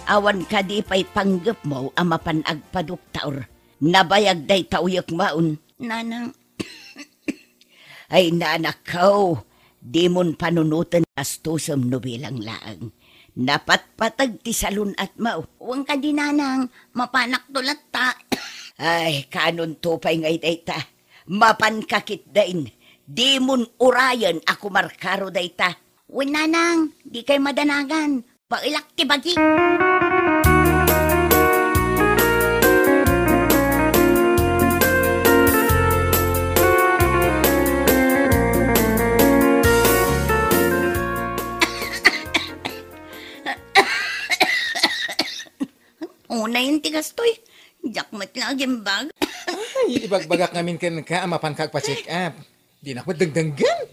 awan ka di pa'y panggap mo ang mapanagpaduktaor. Nabayag day tauyak maun, nanang. Ay nanakaw, di mon panunutan astusam no bilang laang. Napatpatag ti salun at mau. Huwag ka di nanang, mapanak tulat ta. Ay, kanon tupay ngay dayta. Mapankakit dain. Di mon urayan ako markaro dayta. Uy nanang, di kay madanagan. Pailak ti bagi. Una yung tigas to'y. Jakmat lagi ang bag. Ay, ibagbagak namin ka, mapan ka pa-check up. Di na ko dagdanggan.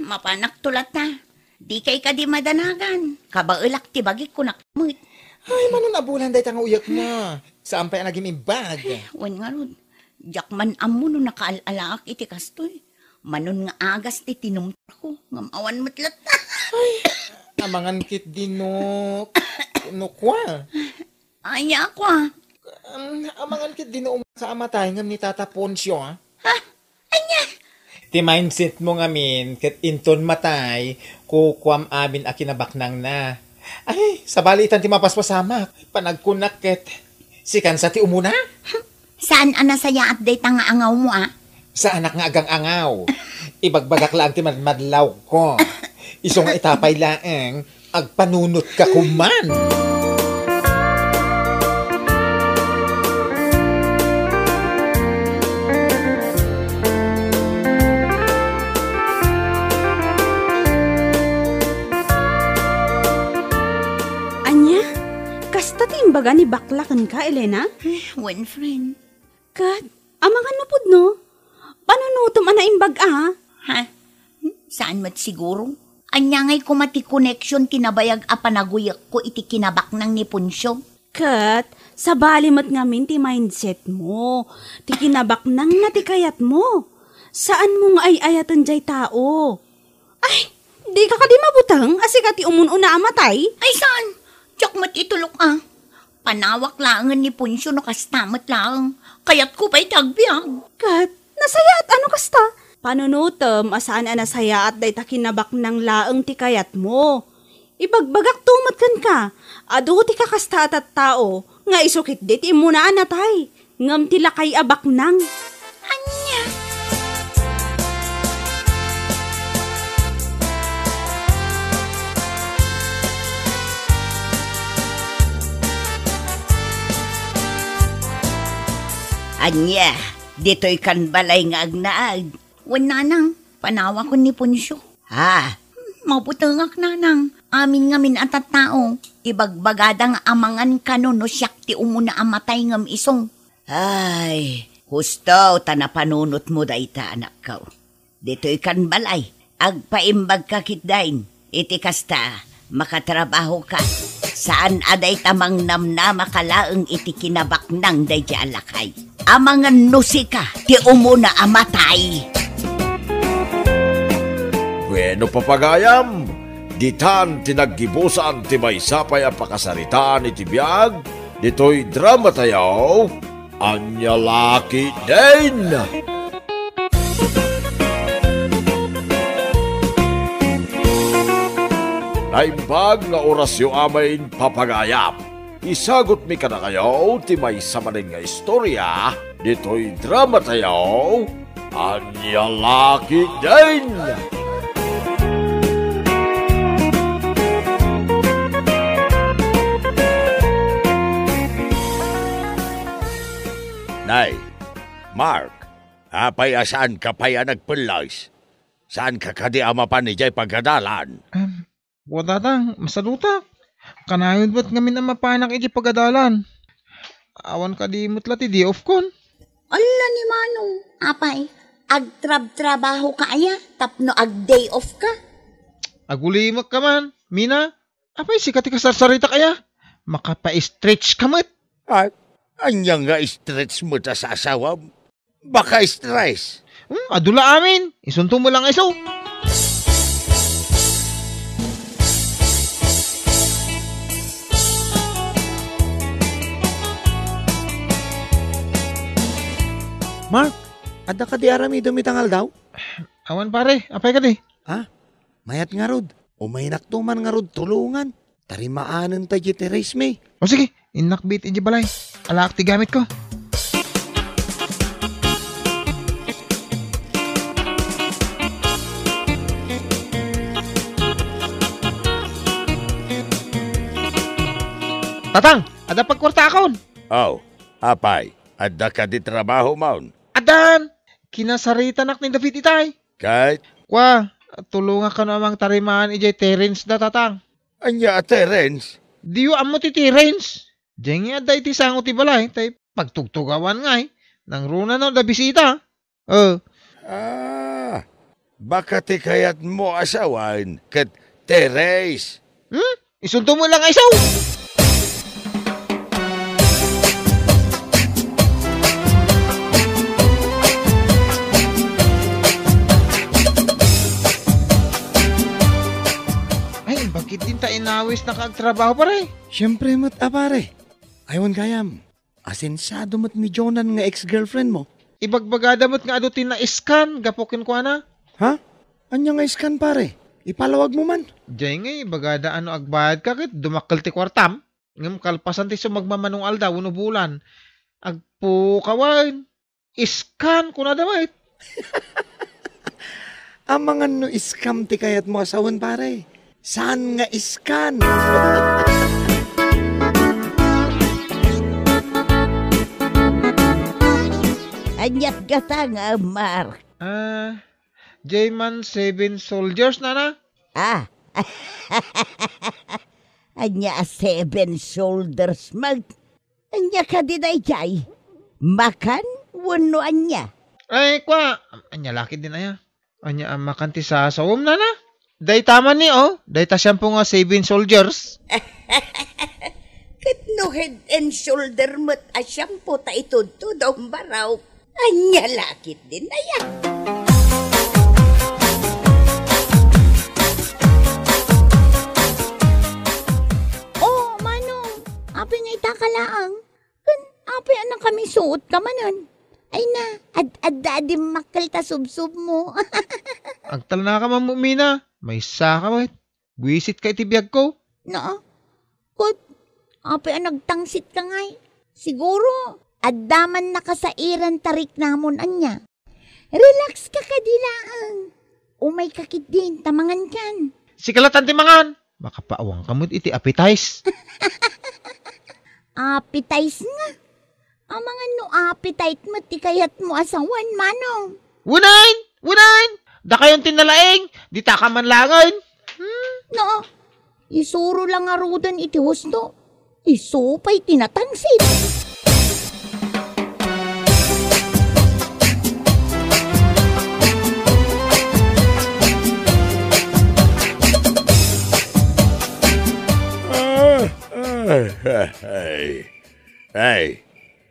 Mapanak tulat na. Di kay ka di madanagan. Kabailak ti bagi ko nakmut. Ay, manon abulan day tanga uyak mo. Saan pa naging imbag? Wan nga ron. Jakman amo no nakaalalaak iti kastoy. Manon nga agas ti tinumtar ko. Ngamawan matlat na. Amangan kit din no kwa. Ay ako ah. Amangan kit din no sa amatay ngam ni Tata Poncio ha. Ha? Anya? Ti mindset mo ngamin, ket inton matay, kukwam amin a kinabaknang na. Ay, sa balitan ti mapaspasamak, panagkunak ket, sikan sa ti umuna? Saan ana saya update nga angaw mo ah? Sa anak nga agang angaw, ibagbagak lang ti madlaw ko. Iso nga itapay laeng, agpanunot ka kuman. Kasta ti imbaga ni baklakan ka, Elena? One friend. Kat, amangan no pud no? Panunutom ana imbag Ha? Saan mat siguro? Anya ngay ko mati connection tinabayag a panaguyak ko iti kinabak ng ni Punsyo. Kat, sa balimat ngamin ti mindset mo. Ti kinabak nang natikayat mo. Saan mo nga ay ayatan jay tao? Ay, di ka di mabutang asika ti umun-una amatay? Ay saan? Jakmat itulok ah. Panawak laangan ni Punsyo no kastamat lang. Kayat ko pa'y tagbiang. Kat, nasaya at ano kasta? Panunutom, asaan na nasaya at day takinabak ng laang ti kayat mo. Ibagbagak tumat kan ka. Ado ti kakasta at tao. Nga isukit di ti imunaan natay. Ngam ti lakay abak nang. Anya? Anya, dito'y kan balay nga agnaag. Wan nanang, panawa ko ni Punsyo. Ha? Maputangak nanang, amin ngamin at tao. Ibagbagadang amangan kanon no siyak ti umuna amatay ngam isong. Ay, husto tanapanunot mo dayta anak ko. Dito'y kan balay, agpaimbag kakit dain. Iti kasta, makatrabaho ka. Saan aday tamang namnama kalaang iti kinabak nang day di alakay. Amangan nusika, ti umuna amatay. Bueno papagayam, ditan tinaggibusan ti maysapay a pakasaritaan iti biag, dito'y drama tayaw, anya laki din. Naimbag nga orasyo amain papagayam. Isagot mi ka na kayo, ti may samanin nga istorya, dito'y drama tayo, anya laki din! Nay, Mark, apay asaan ka pa'y nagpulas? Saan ka kadi amapan ni Jay pagkadalan? Wala tang, masalutak. Kanayon ba't ngamin ang mapanak iti pagadalan? Awan ka di mutla ti day off kon. Ala ni Manong, apay, agtrab-trabaho ka aya, tapno ag-day off ka. Agulimak ka man, Mina. Apay sikat ti kasarsarita kaya. Makapa-stretch ka mat. Ay, anya nga stretch mo ta sa asawa? Baka stress. Adula amin. Isunto mo lang iso. Mark, ada ka di arami dumitangal daw? Awan pare, apay ka di? Ha? Mayat nga rod. O may naktuman nga rod tulungan. Tarimaanan tayo teres me. O sige, inakbit iji balay. Alaak ti gamit ko. Tatang, ada pagkwarta akon. Oh, apay, adda ka di trabaho maun. Adan, kinasarita nak ni David itay. Kahit, Kwa, tulungan ka namang tarimaan ijay Terence da tatang. anya Terence, Diyo amo ti Terence. Diyan nga da iti sango ti balay, tay pagtugtugawan nga nang runa no da bisita. baka ti kayat mo asawan kat Teres. Isunto mo lang ay isaw. Ay, bakit din ta inawis na kagtrabaho pare? Siyempre mat apare. Aywan kayam. Asensado mat ni Jonan nga ex-girlfriend mo. Ibagbagada mo't nga adutin na iskan, gapokin ko na. Ha? Anya nga iskan pare? Ipalawag mo man. Diyan nga, bagada ano agbayad ka kit, dumakal ti kwartam. Ngam kalpasan ti sumagmamanong alda, uno bulan. Agpo kawain. Iskan ko na dawait. Amangan no iskam ti kayat mo asawan pare. Saan nga iskan? Anyat gata nga, Mark. J-Man 7 soldiers na. Anya 7 shoulders mag. Anya ka di jay. Makan, wano anya. Ay, kwa. Anya laki din aya. Anya ang makanti sa sawom na. Day tama ni Day ta siyang po nga 7 soldiers. Kat no head and shoulder mo't asyam po ta ituto daw baraw. Anya lakit din aya. Api nga itakalaang. Kan, api anang kami suot ka manon. Ay na, ad-ad-adi makal ta sub-sub mo. Agtal na ka mamumina. May saka mo. Buisit ka itibiyag ko. No, kut, api ang nagtangsit ka ngay. Siguro, addaman na ka sa iran tarik namon anya. Relax ka kadilaang. Umay kakit din, tamangan kan. Sikalatan timangan. Makapaawang kamot iti appetize. Appetize nga. Ang mga no appetite mo, ti kayat mo asawan, manong. Wunain! Da kayong tinalaing, di ta ka man langan. No, isuro lang arudan iti husto. Isupay tinatangsit. Hey,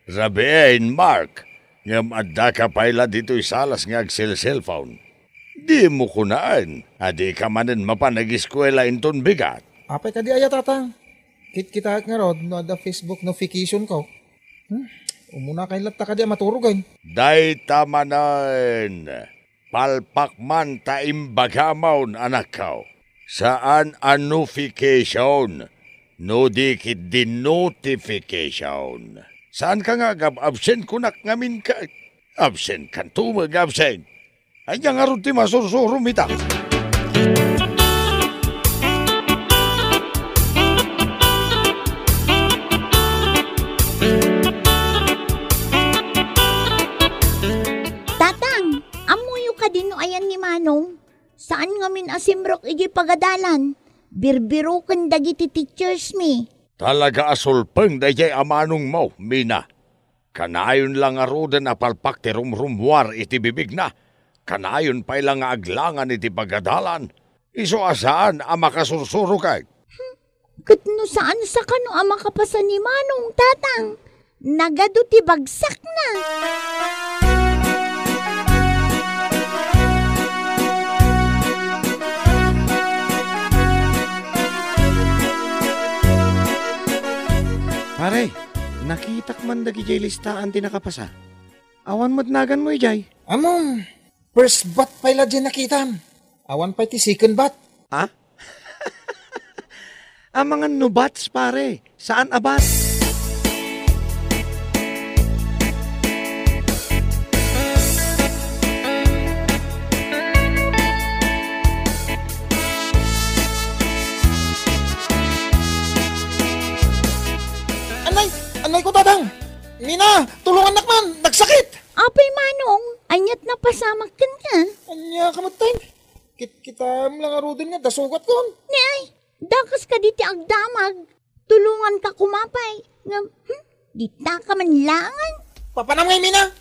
rabiin, Mark. Ngam adda ka paila dito isalas nga cellphone. Di mo kunaan. Adi ka manin mapanag-eskwela inton bigat. Apay ka di aya tatang. Kita nga rod, no ada Facebook notification ko. Umuna kay latta ka di maturugan. Day tamanan. Palpak man ta imbagamaon anak ka. Saan ang notification? No dikit din notification. Saan ka nga absent kunak ngamin ka? Absent kan tumag absent. Ay nga ron ti masursurum ita. Tatang, amuyo ka din no ayan ni Manong. Saan ngamin asimrok igi pagadalan? Birbiro kan dagiti teachers mi. Talaga asulpeng dayay amanong mo, Mina. Kanayon lang arudan na palpak ti rumrumwar iti bibig na. Kanayon pa ilang aglangan iti pagadalan. Iso asaan ang makasursuro kay? Katno saan sa kano ang makapasan ni Manong, tatang? Nagado ti bagsak na. Pare, nakitak man dagi jay listaan ti nakapasa. Awan mo't nagan mo, Jay. Amom, first bat pala dyan nakitam. Awan pa ti second bat. Ha? Ang mga nubats, pare. Saan abat? Anay ko, tatang. Mina, tulungan nakman. Nagsakit. Apay manong, anyat na pasamak kan ka. Anya kamatay. Kita lang arudin nga, dasugat ko. Nay, dakas ka diti agdamag. Tulungan ka kumapay. Dita ka man langan. Papanam ngay, Mina.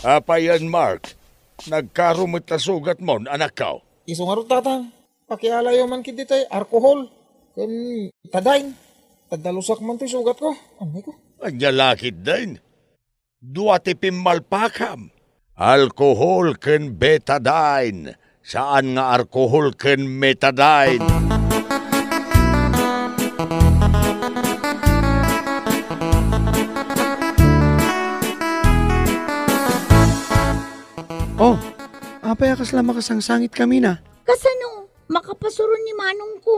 Apayan, Mark. Nagkarumot na sugat mo, anak ka. Iso nga ro, tatang. Pakialayo man kit ditay, alcohol. Kan tadain. Tadalusak man ti sugat ko. Anay ko. Anya lakit din. Duwati pimalpakam. Alkohol ken betadine. Saan nga alkohol ken metadine? Oh, apay akas lang makasangsangit kami na. Kasano, makapasuron ni manong ko.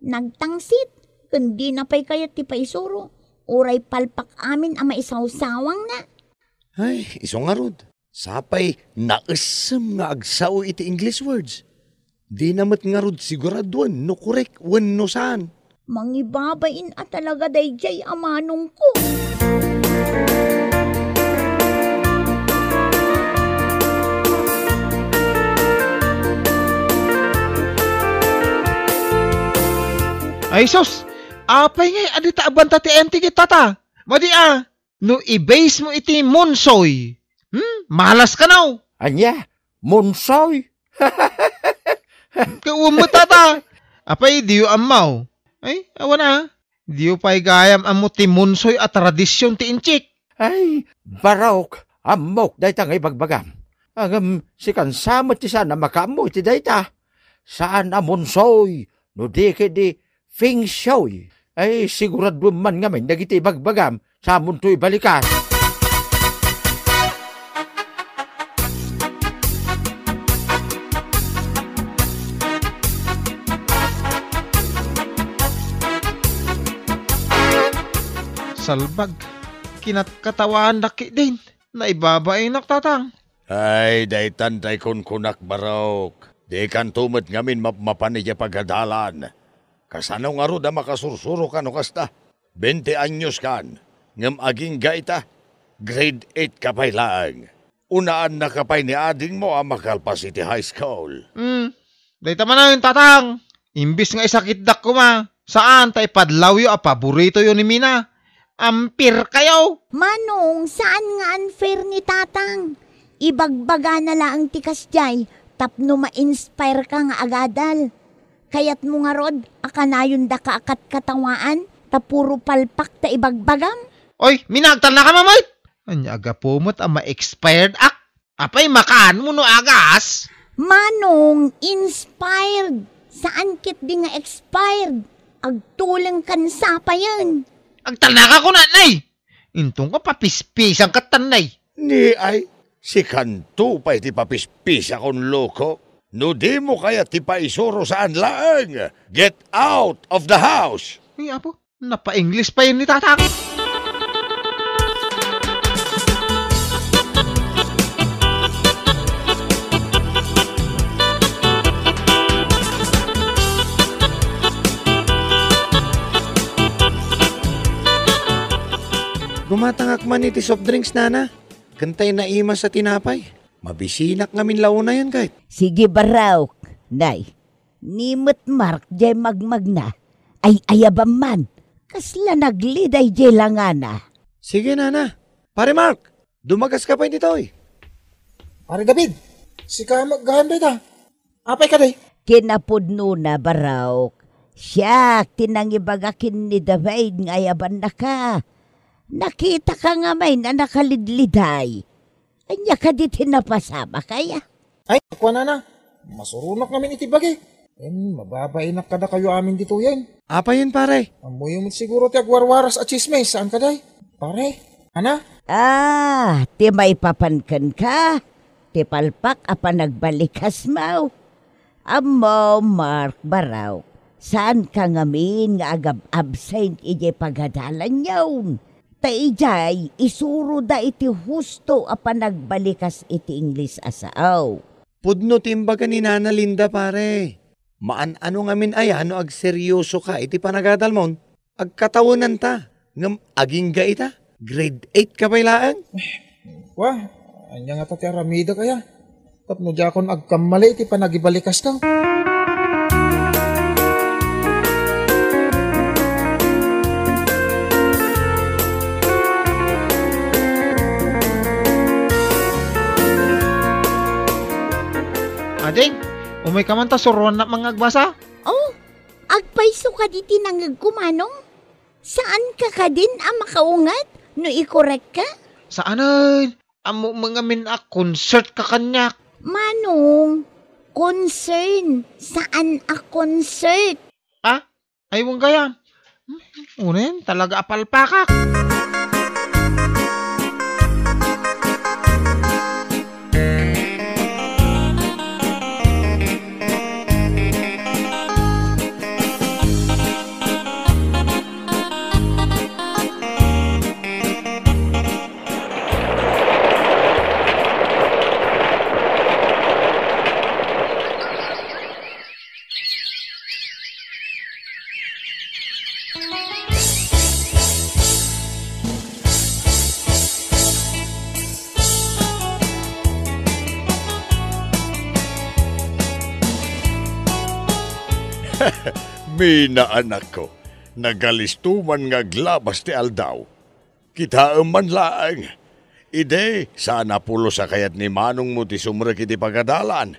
Nagtangsit. Kundi na pa'y kayat ti paisuro. Uray palpak amin ang maisawsawang na. Ay, iso nga rod. Sapay, naasam nga agsaw iti English words. Di namat nga rod siguraduan no korek wen no saan. Mangibabain at talaga dayjay amanong ko. Ay sus, apay ngay adita abanta ti enti kit tata. Madi no i-base mo iti monsoy. Malas ka naw. Anya, monsoy. Kauwan mo tata. Apay diyo amaw. Ay, awan diyo pa'y gayam amo ti monsoy at tradisyon ti inchik. Ay, barok, amok dayta ngay bagbagam. Agam, si kansamot ti sana makamu ti dayta. Saan amonsoy, no di di feng shui. Ay, sigurado man nga may nagiti bagbagam sa munto'y balikan. Salbag, kinatkatawan daki din. Naibabay naktatang. Ay, daytan tay kunak barok. Di kan tumet ngamin mapanidya pagadalan. Kasano nga ro da makasursuro ka no kasta. 20 anyos kan. Ngam aging gaita. Grade 8 kapay lang. Unaan na kapay ni ading mo ang makalpas iti high school. Dayta man na yung tatang. Imbis nga isakit dak ko ma. Saan tay padlaw yo a paborito yo ni Mina. Ampir kayo. Manong, saan nga unfair ni tatang? Ibagbaga na lang tikas jay, tapno ma-inspire ka nga agadal. Kayat mo nga rod, akanayon da ka akat katawaan, tapuro palpak ta ibagbagam. Oy, minagtal na ka mamay. Anya aga pumot ang ma-expired ak. Apay makaan mo no agas. Manong, inspired. Saan kit di nga expired? Agtulang kansa pa yan. Agtalaka ko na, nay. Intong ka papispisang katanay. Ni ay, si kanto pa iti papispisa kon loko. No di mo kaya ti paisuro saan laang. Get out of the house. Ay, apo, napa-English pa yun ni tatang. Gumatangak man iti soft drinks, nana. Kantay na ima sa tinapay. Mabisinak ngamin launa yan kahit. Sige baraw, nay. Nimot Mark jay magmagna. Ay ayabam man. Kasla nagliday jay langana. Sige, nana. Pare Mark, dumagas ka pa hindi toy. Pare David, si ka maggahanday ta. Apay ka day. Kinapudno na baraw. Siya, tinangibagakin ni David nga ayaban na ka. Nakita ka nga may na nakalidliday. Anya ka di tinapasama kaya? Ay, akwa na. Masurunok namin itibagi. Mababainak ka na kayo amin dito yan. Apa yun, pare? Amoy mo siguro ti agwarwaras at chismes. Saan ka day? Pare, ana? Ti may papankan ka. Ti palpak apa nagbalikas mau. Amo, Mark Baraw, saan ka ngamin nga agab-absent ije pagadalan yawn? Ta ijay, isuro da iti husto apa nagbalikas iti English asaaw. Pudno timbaga ni Nana Linda pare. Ano ngamin no ag seryoso ka iti panagadal mon. Agkatawanan ta. Ngam aging ga ita. Grade 8 ka bailaan. Wah, anya nga ti aramida kaya. Tapno jakon agkamali iti panagibalikas ka. Ading, umay ka man ta suruan na mga agbasa? Oh, agpaiso ka diti nangagkumanong? Saan ka din makaungat? No i-correct ka? Saan ay? Amo mga min concert ka kanyak. Manong, concern. Saan concert? Ay wong kaya. Unen, talaga apalpakak. Mina anak ko, nagalistuman nga glabas ti aldaw. Kita man laang. Ide, sana pulo sa kayat ni Manong mo ti sumrek iti pagadalan.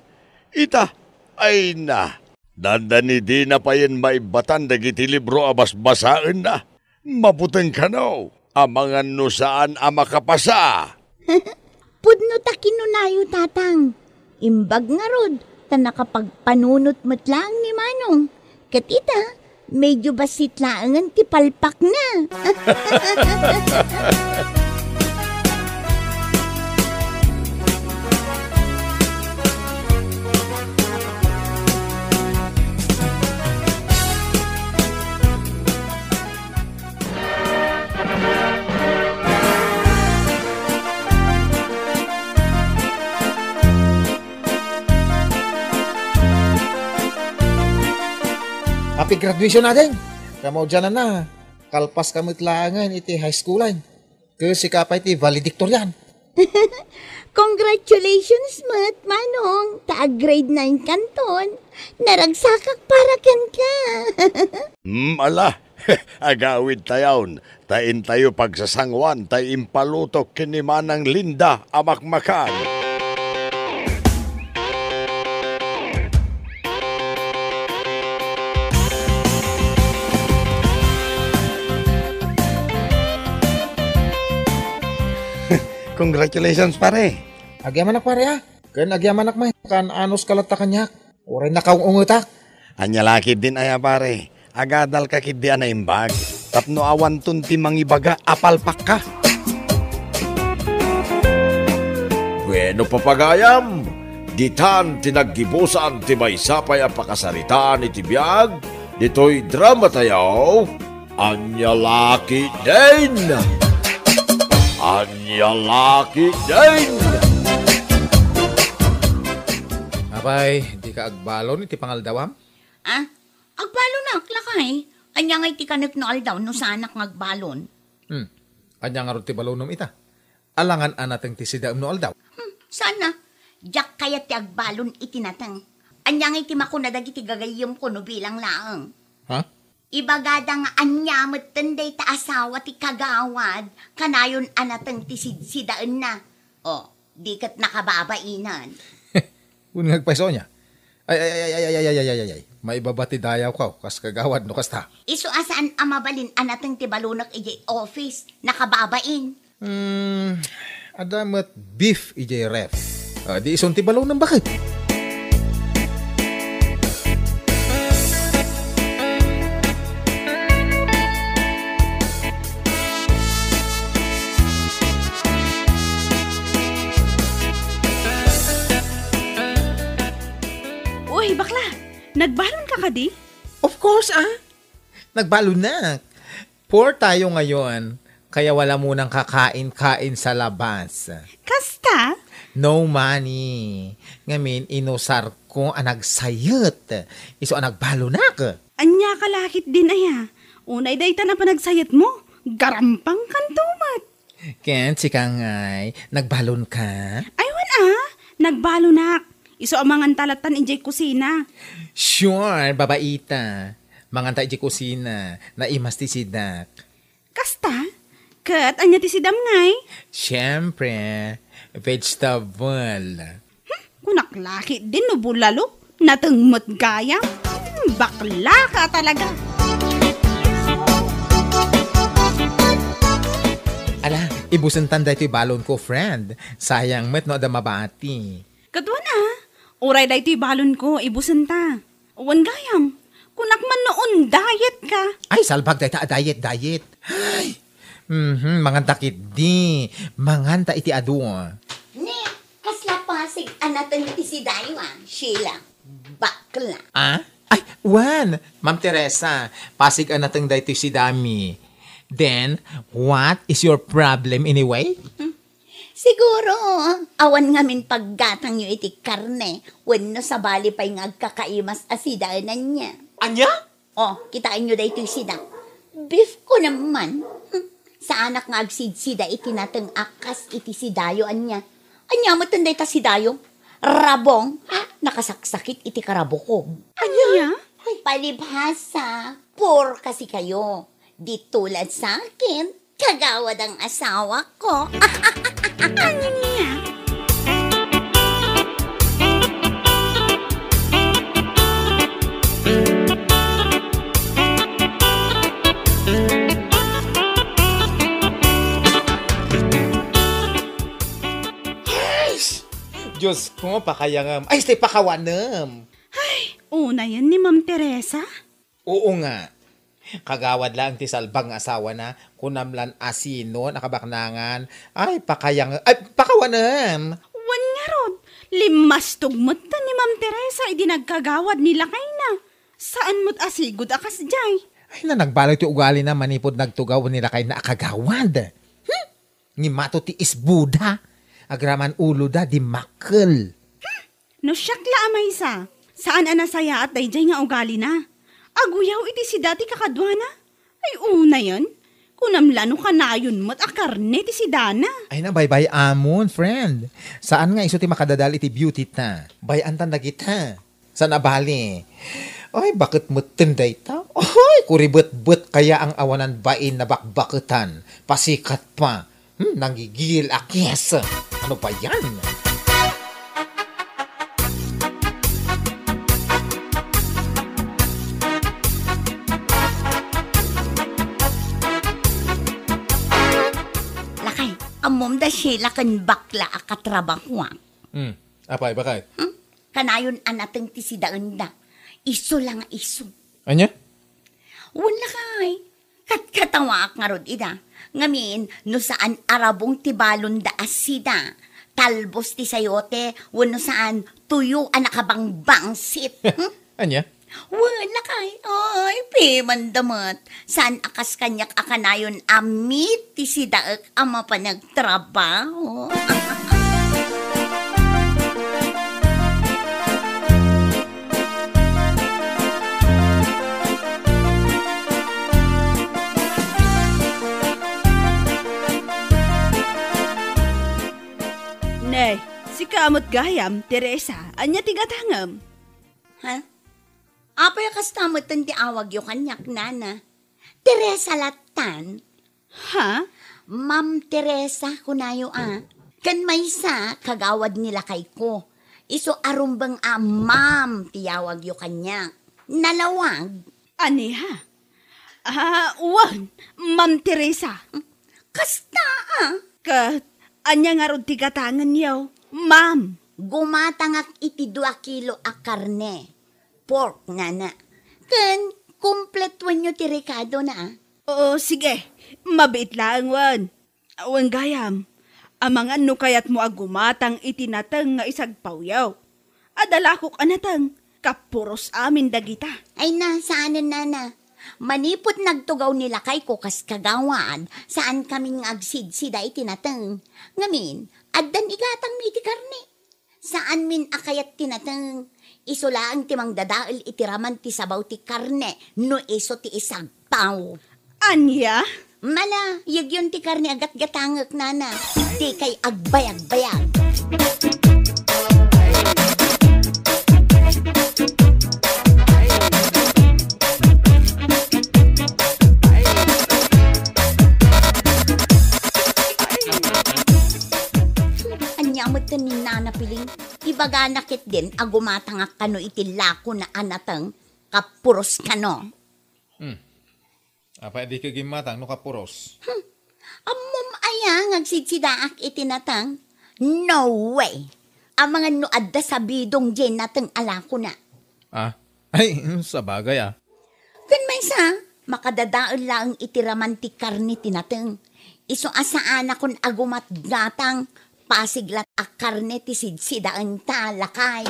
Ita, ay na. Dandani di na pa yan maibatan dagiti libro abas-basaan na. Maputeng ka no, amangan no saan makapasa. Pudno ta kinunayo tatang. Imbag nga rod, ta nakapagpanunot mo't lang ni Manong. Katita, medyo basit laangan ti palpak na. Happy graduation natin. Kamo dyan na. Kalpas kamo itlangan iti high schoolan. Kasi kapay iti valedictorian. Congratulations, Mat, Manong. Grade 9 kanton. Naragsakak para kan ka. Ala, agawid tayon. Tain tayo pagsasangwan, tay impalutok kini Manang Linda amakmakan. Congratulations pare. Agyamanak pare ha. Kan agyamanak may. Kan anos kalata kanyak. Oray na kaungutak. Anya lakid din aya pare. Agadal ka kid di ana imbag. Tapno awan tun ti mangibaga apalpak ka. Bueno papagayam, ditan tinaggibusan ti may sapay ang pakasaritaan iti biyag, dito'y drama tayo, Anya Laki din! Anya Laki din! Apay, di ka agbalon iti pangaldawam? Agbalon na, lakay. Anya nga iti kanek no aldaw no sanak ngagbalon. Anya nga ron ti balonom ita. Alangan anateng ti sidaam no aldaw. Sana, jak kaya ti agbalon iti natang. Anya nga iti makunadag iti gagayom ko no bilang laang. Ha? Ibagada nga anyamot tenday ta asawa ti kagawad, kanayon anatang ti sidsidaan na. O, di kat nakababainan. Kung nagpaiso niya. Ay. Maibabati dayaw ka, kas kagawad no kasta. Iso asaan amabalin anatang ti balunak ijay office, nakababain. Adamat beef ijay ref. Di ison ti balaw ng bakit? Nagbalon ka kadi? Of course, Nagbalunak. Poor tayo ngayon, kaya wala munang kakain-kain sa labas. Kasta? No money. Ngamin, inusar ko ang nagsayot. Iso ang nagbalunak. Anya kalakit din aya. Unay day ta na panagsayat mo. Garampang kantumat. Ken, si Kangay, nagbalon ka? Aywan nagbalonak. Iso ang mga talatan injay kusina. Sure, babaita. Manganta iji kusina, na imas ti sidak. Kasta? Kat, anya ti sidam ngay? Siyempre, vegetable. Kunaklaki din no bulalo. Natengmot gaya. Bakla ka talaga. Ala, ibusan tanda ito balon ko, friend. Sayang met no ada mabati. Kadwan uray day ti balon ko, ibusan ta. Uwan gayam. Kunak man noon, diet ka. Ay, salbag dayta diet. Ay, manganta di. Manganta iti adu. Ne, kasla pasig anatan iti si Dayo Sheila. Bakla. Ay, Juan, Ma'am Teresa, pasig anatang dayto si Dami. Then, what is your problem anyway? Siguro, awan ngamin paggatang nyo iti karne, wenno sa bali pa'y ngagkakaimas asidaanan niya. Anya? Kitain nyo dayto sida. Beef ko naman. Sa anak nga agsidsida iti natang akas iti sidayo anya. Anya mo tanday ta sidayo? Rabong, nakasaksakit iti karabukob. Anya? Palibhasa, poor kasi kayo. Di tulad sa akin, kagawad ang asawa ko. Anya? Diyos ko, pakayangam. Ay, stay pakawanam. Una yan ni Ma'am Teresa? Oo nga. Kagawad lang ti salbang asawa na kunamlan asino nakabaknangan. Ay, pakawanam. Wan nga rod. Limas tugmot ta ni Ma'am Teresa idi nagkagawad nila kay na. Saan mo't asigod akas jay? Ay, na nagbalay ti ugali na manipod nagtugaw nila kay na akagawad. Ni mato ti isbuda. Agraman ulo da di makkel. No syakla amay sa. Saan anasaya at dayjay nga ugali na? Aguyaw iti si dati kakadwana? Ay una yan. Kunamlano ka na yun mo't akarne ti si Dana. Ay na, bye-bye amon, friend. Saan nga iso ti makadadal iti beauty ta? Bayan tan dagita. Saan abali? Ay, bakit mo tinday ta? Ay, kuribet-bet kaya ang awanan bain na bakbaketan. Pasikat pa. Nanggigil akis. Ano pa yan? Lakay, amom da Sheila kan bakla akatrabahuang. Apay, bakit? Kanayon anateng ti sidaan da. Iso lang iso. Anya? Wala kay. Katkatawa ak nga rod ida. Ngamin, no saan arabong tibalon da asida. Talbos ti sayote, wano saan tuyo anakabang bangsit. Anya? Wala kay. Ay, pimandamat. Saan akas kanyak akanayon amit ti sidaak ama pa nagtrabaho. Nay, si kamot gayam, Teresa, anya tigatangam. Ha? Apay kastamatan ti awag yung kanyak nana. Teresa Latan. Ha? Ma'am Teresa kunayo Kan maysa kagawad nila kay ko. Iso arumbang ma'am tiyawag yung kanyak. Nalawag. Ani ha? Uwan, Ma'am Teresa. Kasta Kat, anya nga rod tigatangan yaw, Ma'am. Gumatangak iti 2 kilo a karne. Pork nana. Kan kumpletuan nyo ti Ricardo na Oo, sige. Mabait lang, Wan. Awan gayam. Amangan no kayat mo agumatang itinatang nga isagpawyaw. Adalakok anatang. kapuros amin dagita. Ay na, saanan na. Manipot nagtugaw nila kay kukas kagawad, saan kaming agsid-sida itinateng. Ngamin, addan igatang miti karne. Saan min akayat tinateng. Isula ang timang dadaal itiraman ti sabaw ti karne, no iso ti isagpaw. Anya? Mala, yun ti karne agat-gatangak nana. Di kay agbayag-bayag. Anyamot ni Nana Piling, ibaga nakit din agumatangak kano itilako na anatang kapuros kano. Apa di ka gimatang no kapuros? Amom ayang agsidsidaak itinatang. No way! Ang mga nuadda sa bidong dyan natang alako na. Ay, sa bagay Kun may sa, makadadaan lang itiraman ti karni tinatang. Iso asaan akong agumat gatang, pasiglat ak karne ti sidsidaan talakay.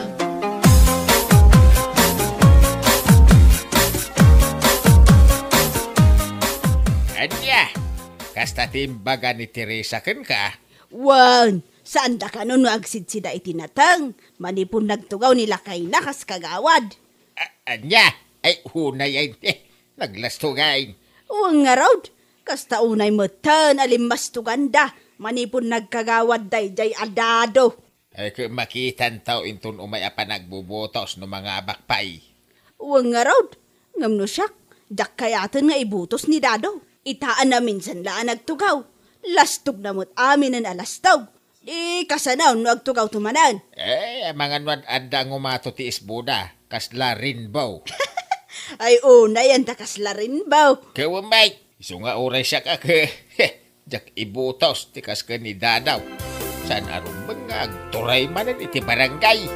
Anya, kasta timbaga ni Teresa ken ka. Wan, saan da ka no agsidsida itinatang? Manipon nagtugaw nila kay nakas kagawad. Anya, ay hunay ay naglastugain. Uwang nga raw, kasta unay matan alimas tuganda. Manipon nagkagawad dayjay adado. Ay kung makitan tao intun umay apa nagbubutos no mga bakpay. Uwang nga raw, ngam no siyak, dak kayatan nga ibutos ni dado. Itaan na minsan laan nagtugaw. Lastog na mo't amin ang alastog. Di kasanaw no agtugaw tumanan. Mga nuan anda ngumato ti isbuda, kasla rinbaw. Ay unay ang takasla rin ba? Kawamay, iso nga oray siya ka jak ibutos ti kas ka ni dadaw. Saan arong mga agturay manan iti barangay.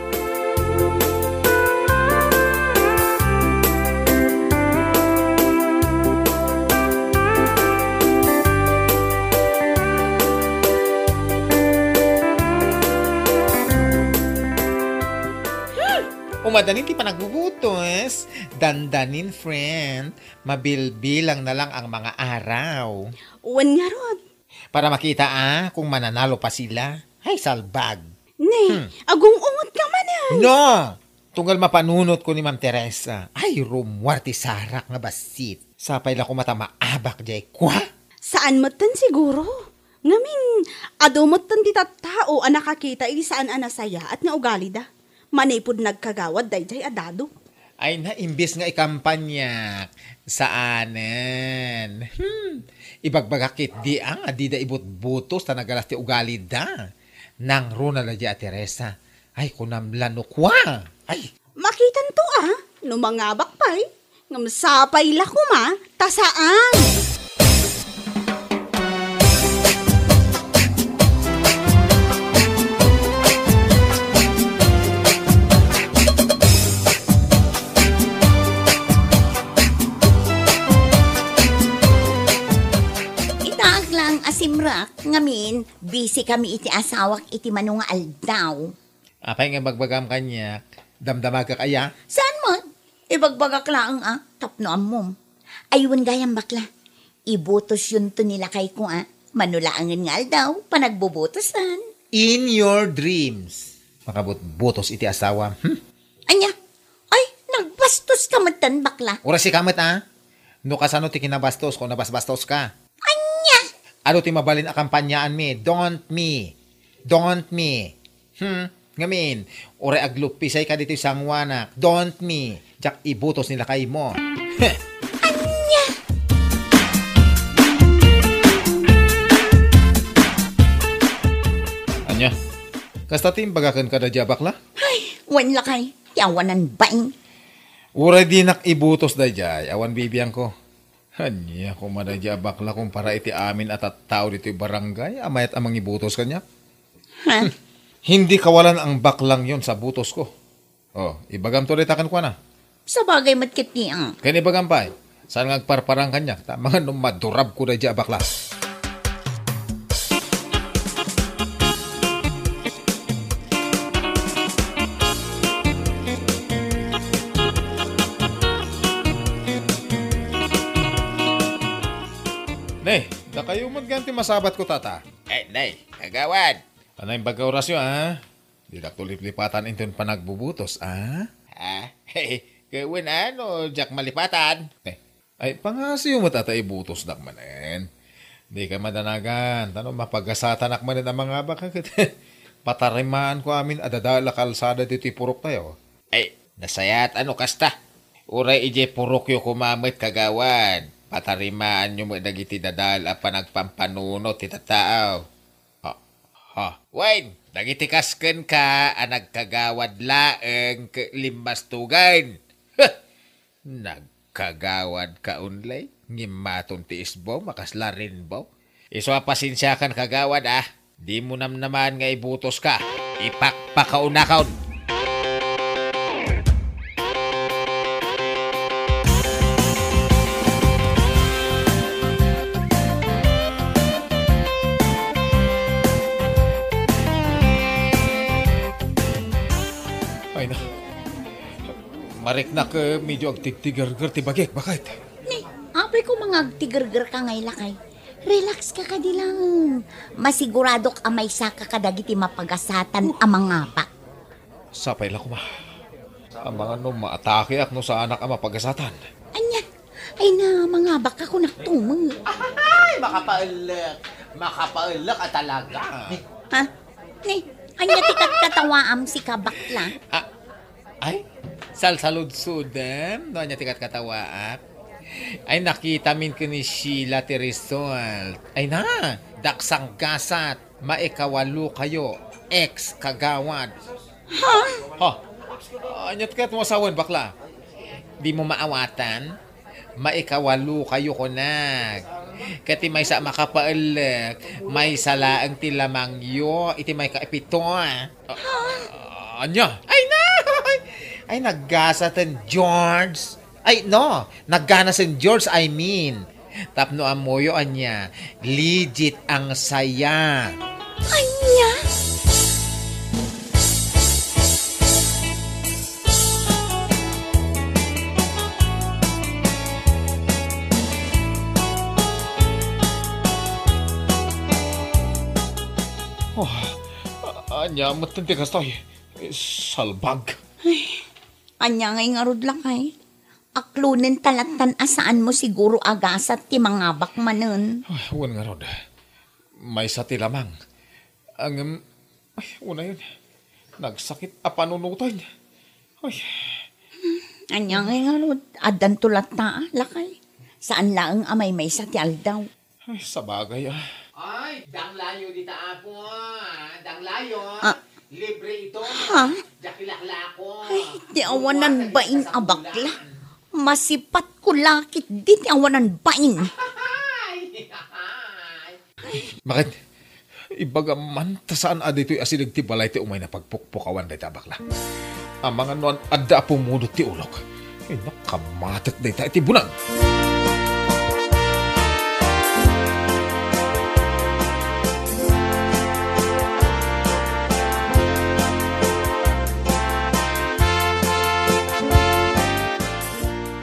Umadanin ti panagbubutos. Dandanin, friend. Mabilbilang na lang ang mga araw. Uwan nga rod. Para makita kung mananalo pa sila. Ay, salbag. Ne, agong ungot ka man No! Tunggal mapanunot ko ni Ma'am Teresa. Ay, rumwarti sarak nga basit. Sapay lang ko mata maabak jay kwa. Saan matan siguro? Ngamin, ado matan ti tattao ang nakakita saan anasaya at nga ugali da. Manipod nagkagawad dayjay adado. Ay na, imbis nga ikampanya. Saanen? Ibagbagakit di ang adida ibut-butos ta nagalas ti ugali da. Nang runa na di a Teresa. Ay, kunamlano kwa. Ay. Makitan to no mga bakpay. Ngamsapay la kuma, tasaan. Asimrak, ngamin, busy kami iti asawak iti manunga aldaw. Apay nga bagbagam kanya, damdamag ka kaya? Saan mo? Ibagbagak lang tapno amom. Ayun gayang bakla, ibutos yun to nila kay ko manulaangan nga aldaw, panagbubutosan. In your dreams. Makabut-butos iti asawa. Anya, ay, nagbastos ka matan bakla. Ura si kamat No kasano ti kinabastos kung nabasbastos ka? Ano ti mabalin a kampanyaan mi? Don't me. Ngamin, ore aglupisay ka dito sangwanak. Don't me. Jak ibutos nila kay mo. Anya! Anya? Kasta timbagakan ka na jabak la? Ay, wan lakay. Yawanan baing. Ure di nak ibutos da jay. Awan bibiyang ko. Hanya kung madadya bakla kung para iti amin at tao dito yung barangay, amayat amang ibutos kanya. Hindi kawalan ang baklang yon sa butos ko. Ibagam to ritakan ko na. Sa bagay matkit niya. Kaya ibagam pa saan ngagparparang kanya, mga madurab ko na dya bakla. Nay, da kayo magganti masabat ko tata. Nay, kagawad. Ano yung baga orasyo, ha? Di na tulip-lipatan inton pa nagbubutos, ha? Gawin ano, Jack malipatan. Ay, pangasiyo mo tata ibutos nak manen. Di ka madanagan. Tanong mapagasatan nak manen ang mga baka. Patarimaan ko amin adadala kalsada dito purok tayo. Nasayat ano kasta. Uray ije purok yo kumamit kagawad. Patarimaan nyo mo dagiti dadal a panagpampanunot ti tataaw. Wayne, dagiti kasken ka a nagkagawad laeng limastugan. Nagkagawad ka unlay? Ngimaton ti isbo, makaslarin bo. Iso pasensyakan kagawad Di mo naman nga ibutos ka. Ipakpakaunakaon. Ay na. Marik na ka medyo agtigtigar-gar ti bagik. Bakit? Ni, apay ko mga agtigar-gar ka ngay lakay. Relax ka di lang. Masiguradok amay saka kadagiti mapagasatan amang ngapa. Sapay lang ko ma. Ang mga maatake ak no sa anak ang mapagasatan. Anya, ay na mga baka ko naktumang. Ay, makapaulak at talaga. Ha? Ni, anya tikat katawaam si kabakla. Ay, salsalud-sudan. Doon niya tikat katawaak. Ay, nakita min ko ni Sheila Teresol. Ay na, daksang gasat. Maikawalo kayo. Ex-kagawad. Ha? Anyat ka tumasawan, bakla. Di mo maawatan? Maikawalo kayo kunag. Kati may sa makapaalak. May salaang tilamangyo. Iti may kaipito. Anya? Ay na! Ay, naggasatan George. Ay, no. Naggana St. George, I mean. Tapno amoyo anya. Legit ang saya. Anya? Anya, matindi ka tayo. Salbag. Anya ngay ngarod lang ay. Aklunin talatan asaan mo siguro agasat ti mga bakmanen. Huwag nga rod. May sa tilamang. Ang, una yun. Nagsakit a panunutan. Ay. Anya ngay ngarod. Adan tulat na lakay. Saan laang amay may sa ti aldaw. Ay, sa bagay Ay, danglayo dita apo. Danglayo. Libre ito. Ha? Dakilakla ko. Ay, ti awanan bain abakla. Masipat ko lakit di ti awanan bain. Bakit? Ibaga man, tasaan adito'y asilig ti balay ti umay na pagpukpukawan day tabakla. Ang mga noan adda pumudot ti ulok. Ay, nakamatat day tayo ti bunang.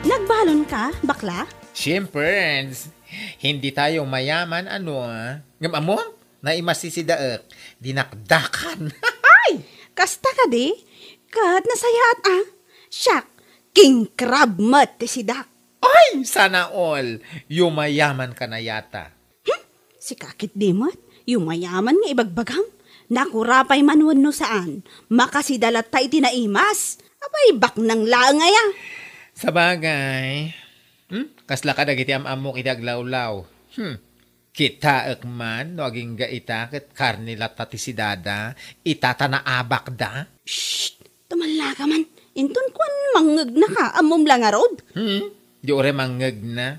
Nagbalon ka, bakla? Siyempre, hindi tayo mayaman, Ngam naimasisidaak, dinakdakan. Kasta ka di? Kat nasayaat Siyak, king crab mat ti sidak. Ay, sana all, yumayaman ka na yata. Si kakit di mat, yumayaman nga ibagbagam. Nakurapay manwan no saan, makasidalat tayo tinaimas. Abay, bak nang laangaya. Sa bagay, kasla ka dagiti amamok idaglawlaw. Kita man, no aging gaita ket karnilat ti si dada, itatanaabak da. Shh! Tumala ka man. Inton kwan mangag na ka, amom lang arod. Di ore mangag na.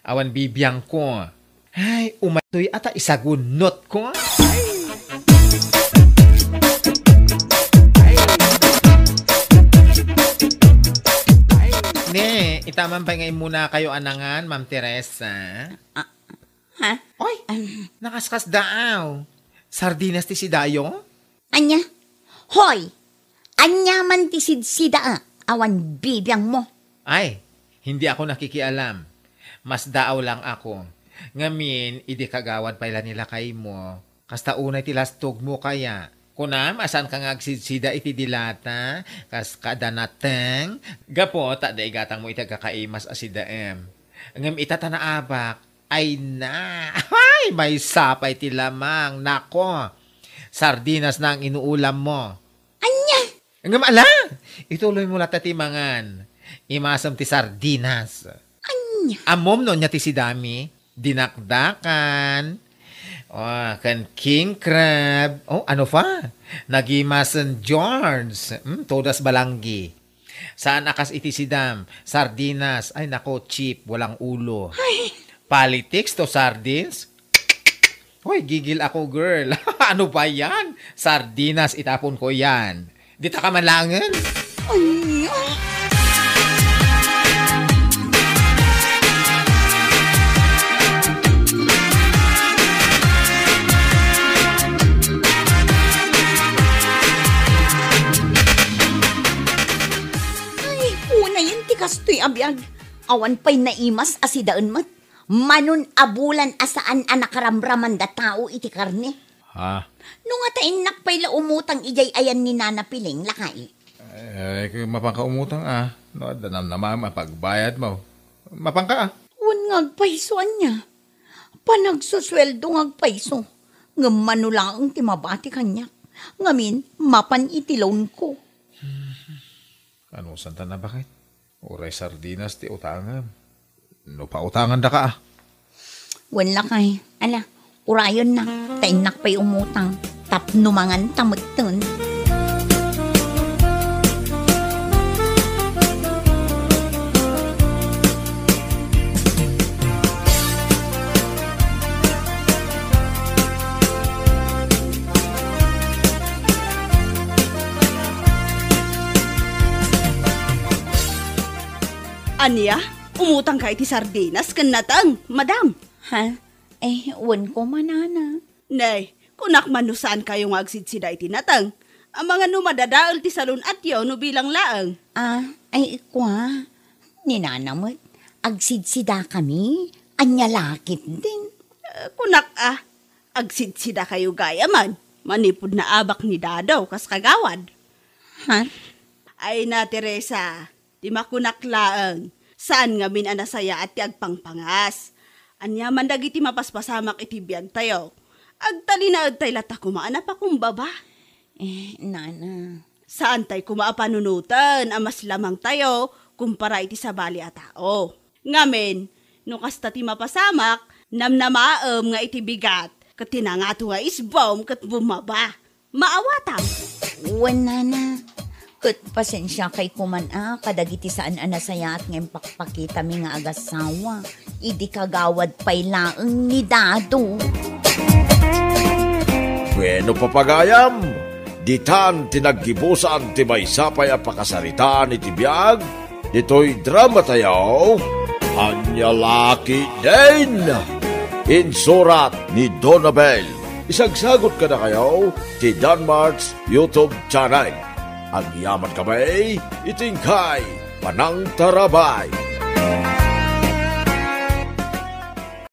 Awan bibiyang ko. Ay, umatoy ata isagunot ko. Ne, itaman pa ngayon muna kayo anangan, Ma'am Teresa. Ha? Oy, nakaskas daaw. Sardinas ti si Dayo? Anya? Hoy! Anya man ti sidsida awan bibiyang mo. Ay, hindi ako nakikialam. Mas daaw lang ako. Ngamin, idi kagawad pala nila kay mo. Kasta unay tilastog mo kaya. Kunam, asan ka ngagsidsida iti dilata, kas kadanateng, gapo, taday gatang mo iti kakaimas asidaem. Ngam itatanaabak, ay na, ay, may sapay ti lamang, nako, sardinas na ang inuulam mo. Anya? Ngam ala, ituloy mo lata ti mangan, imasam ti sardinas. Anya? Amom no niya ti sidami, dinakdakan, kan king crab. Ano pa? Nagimasan George. Todas balanggi. Saan akas iti sidam? Sardinas. Ay nako, cheap. Walang ulo. Ay. Politics to sardines? Hoy, gigil ako, girl. Ano ba yan? Sardinas, itapon ko yan. Di ta ka manlangan? Anya? Kastoy abiyag, awan pa'y naimas asidaan mat. Manon abulan asaan anakaramraman da tao iti karne. Ha? Nung atain nakpay la umutang ijay ayan ni Nana Piling lakay. Mapangkaumutang No, danam na mama, pagbayad mo. Mapangka Wan ngagpaisoan niya. Panagsusweldo ngagpaiso. Ngamano lang ang timabati kanya. Ngamin, mapan iti loan ko. Ano, santa na bakit? Uray sardinas ti utangan. No pa utangan da ka Wan lakay. Ala, urayon na. Tainak pa'y umutang. Tapnumangan tamagtun. Anya, umutang ka iti sardinas kan natang, madam. Ha? Wan ko manana. Nay, kunak manusaan kayo agsidsida iti natang. Ang mga numadadaol ti salon at yaw no bilang laang. Ikwa. Ninanamot. Agsidsida kami. Anya lakit din. Kunak agsidsida kayo gaya man. Manipod na abak ni Dadaw kas kagawad. Ha? Ay na, Teresa, di makunak laang. Saan nga min anasaya at ti agpangpangas. Anya man dagiti mapaspasamak iti biyag tayo. Agtalinaad tay lata kumaan pa kumbaba. Nana. Saan tay kumaapanunutan amas lamang tayo kumpara iti sabali a tao. Ngamen, no kasta ti mapasamak, namnamaam nga iti bigat, kat tinangato nga isbom kat bumaba. Maawatang. Wan nana. Kat pasensya kay kuman kadagiti saan anasaya at ngayon pakpakita mi nga agasawa. Idi kagawad pa'y laang ni Dado. Bueno papagayam, ditan tinaggibusan ti may sapay a pakasaritaan iti biyag, dito'y drama tayo, Anya Laki din! Insurat ni Donabel. Isagsagot ka na kayo ti Danmarks YouTube channel. Ang yaman kamay, itingkay, panang tarabay.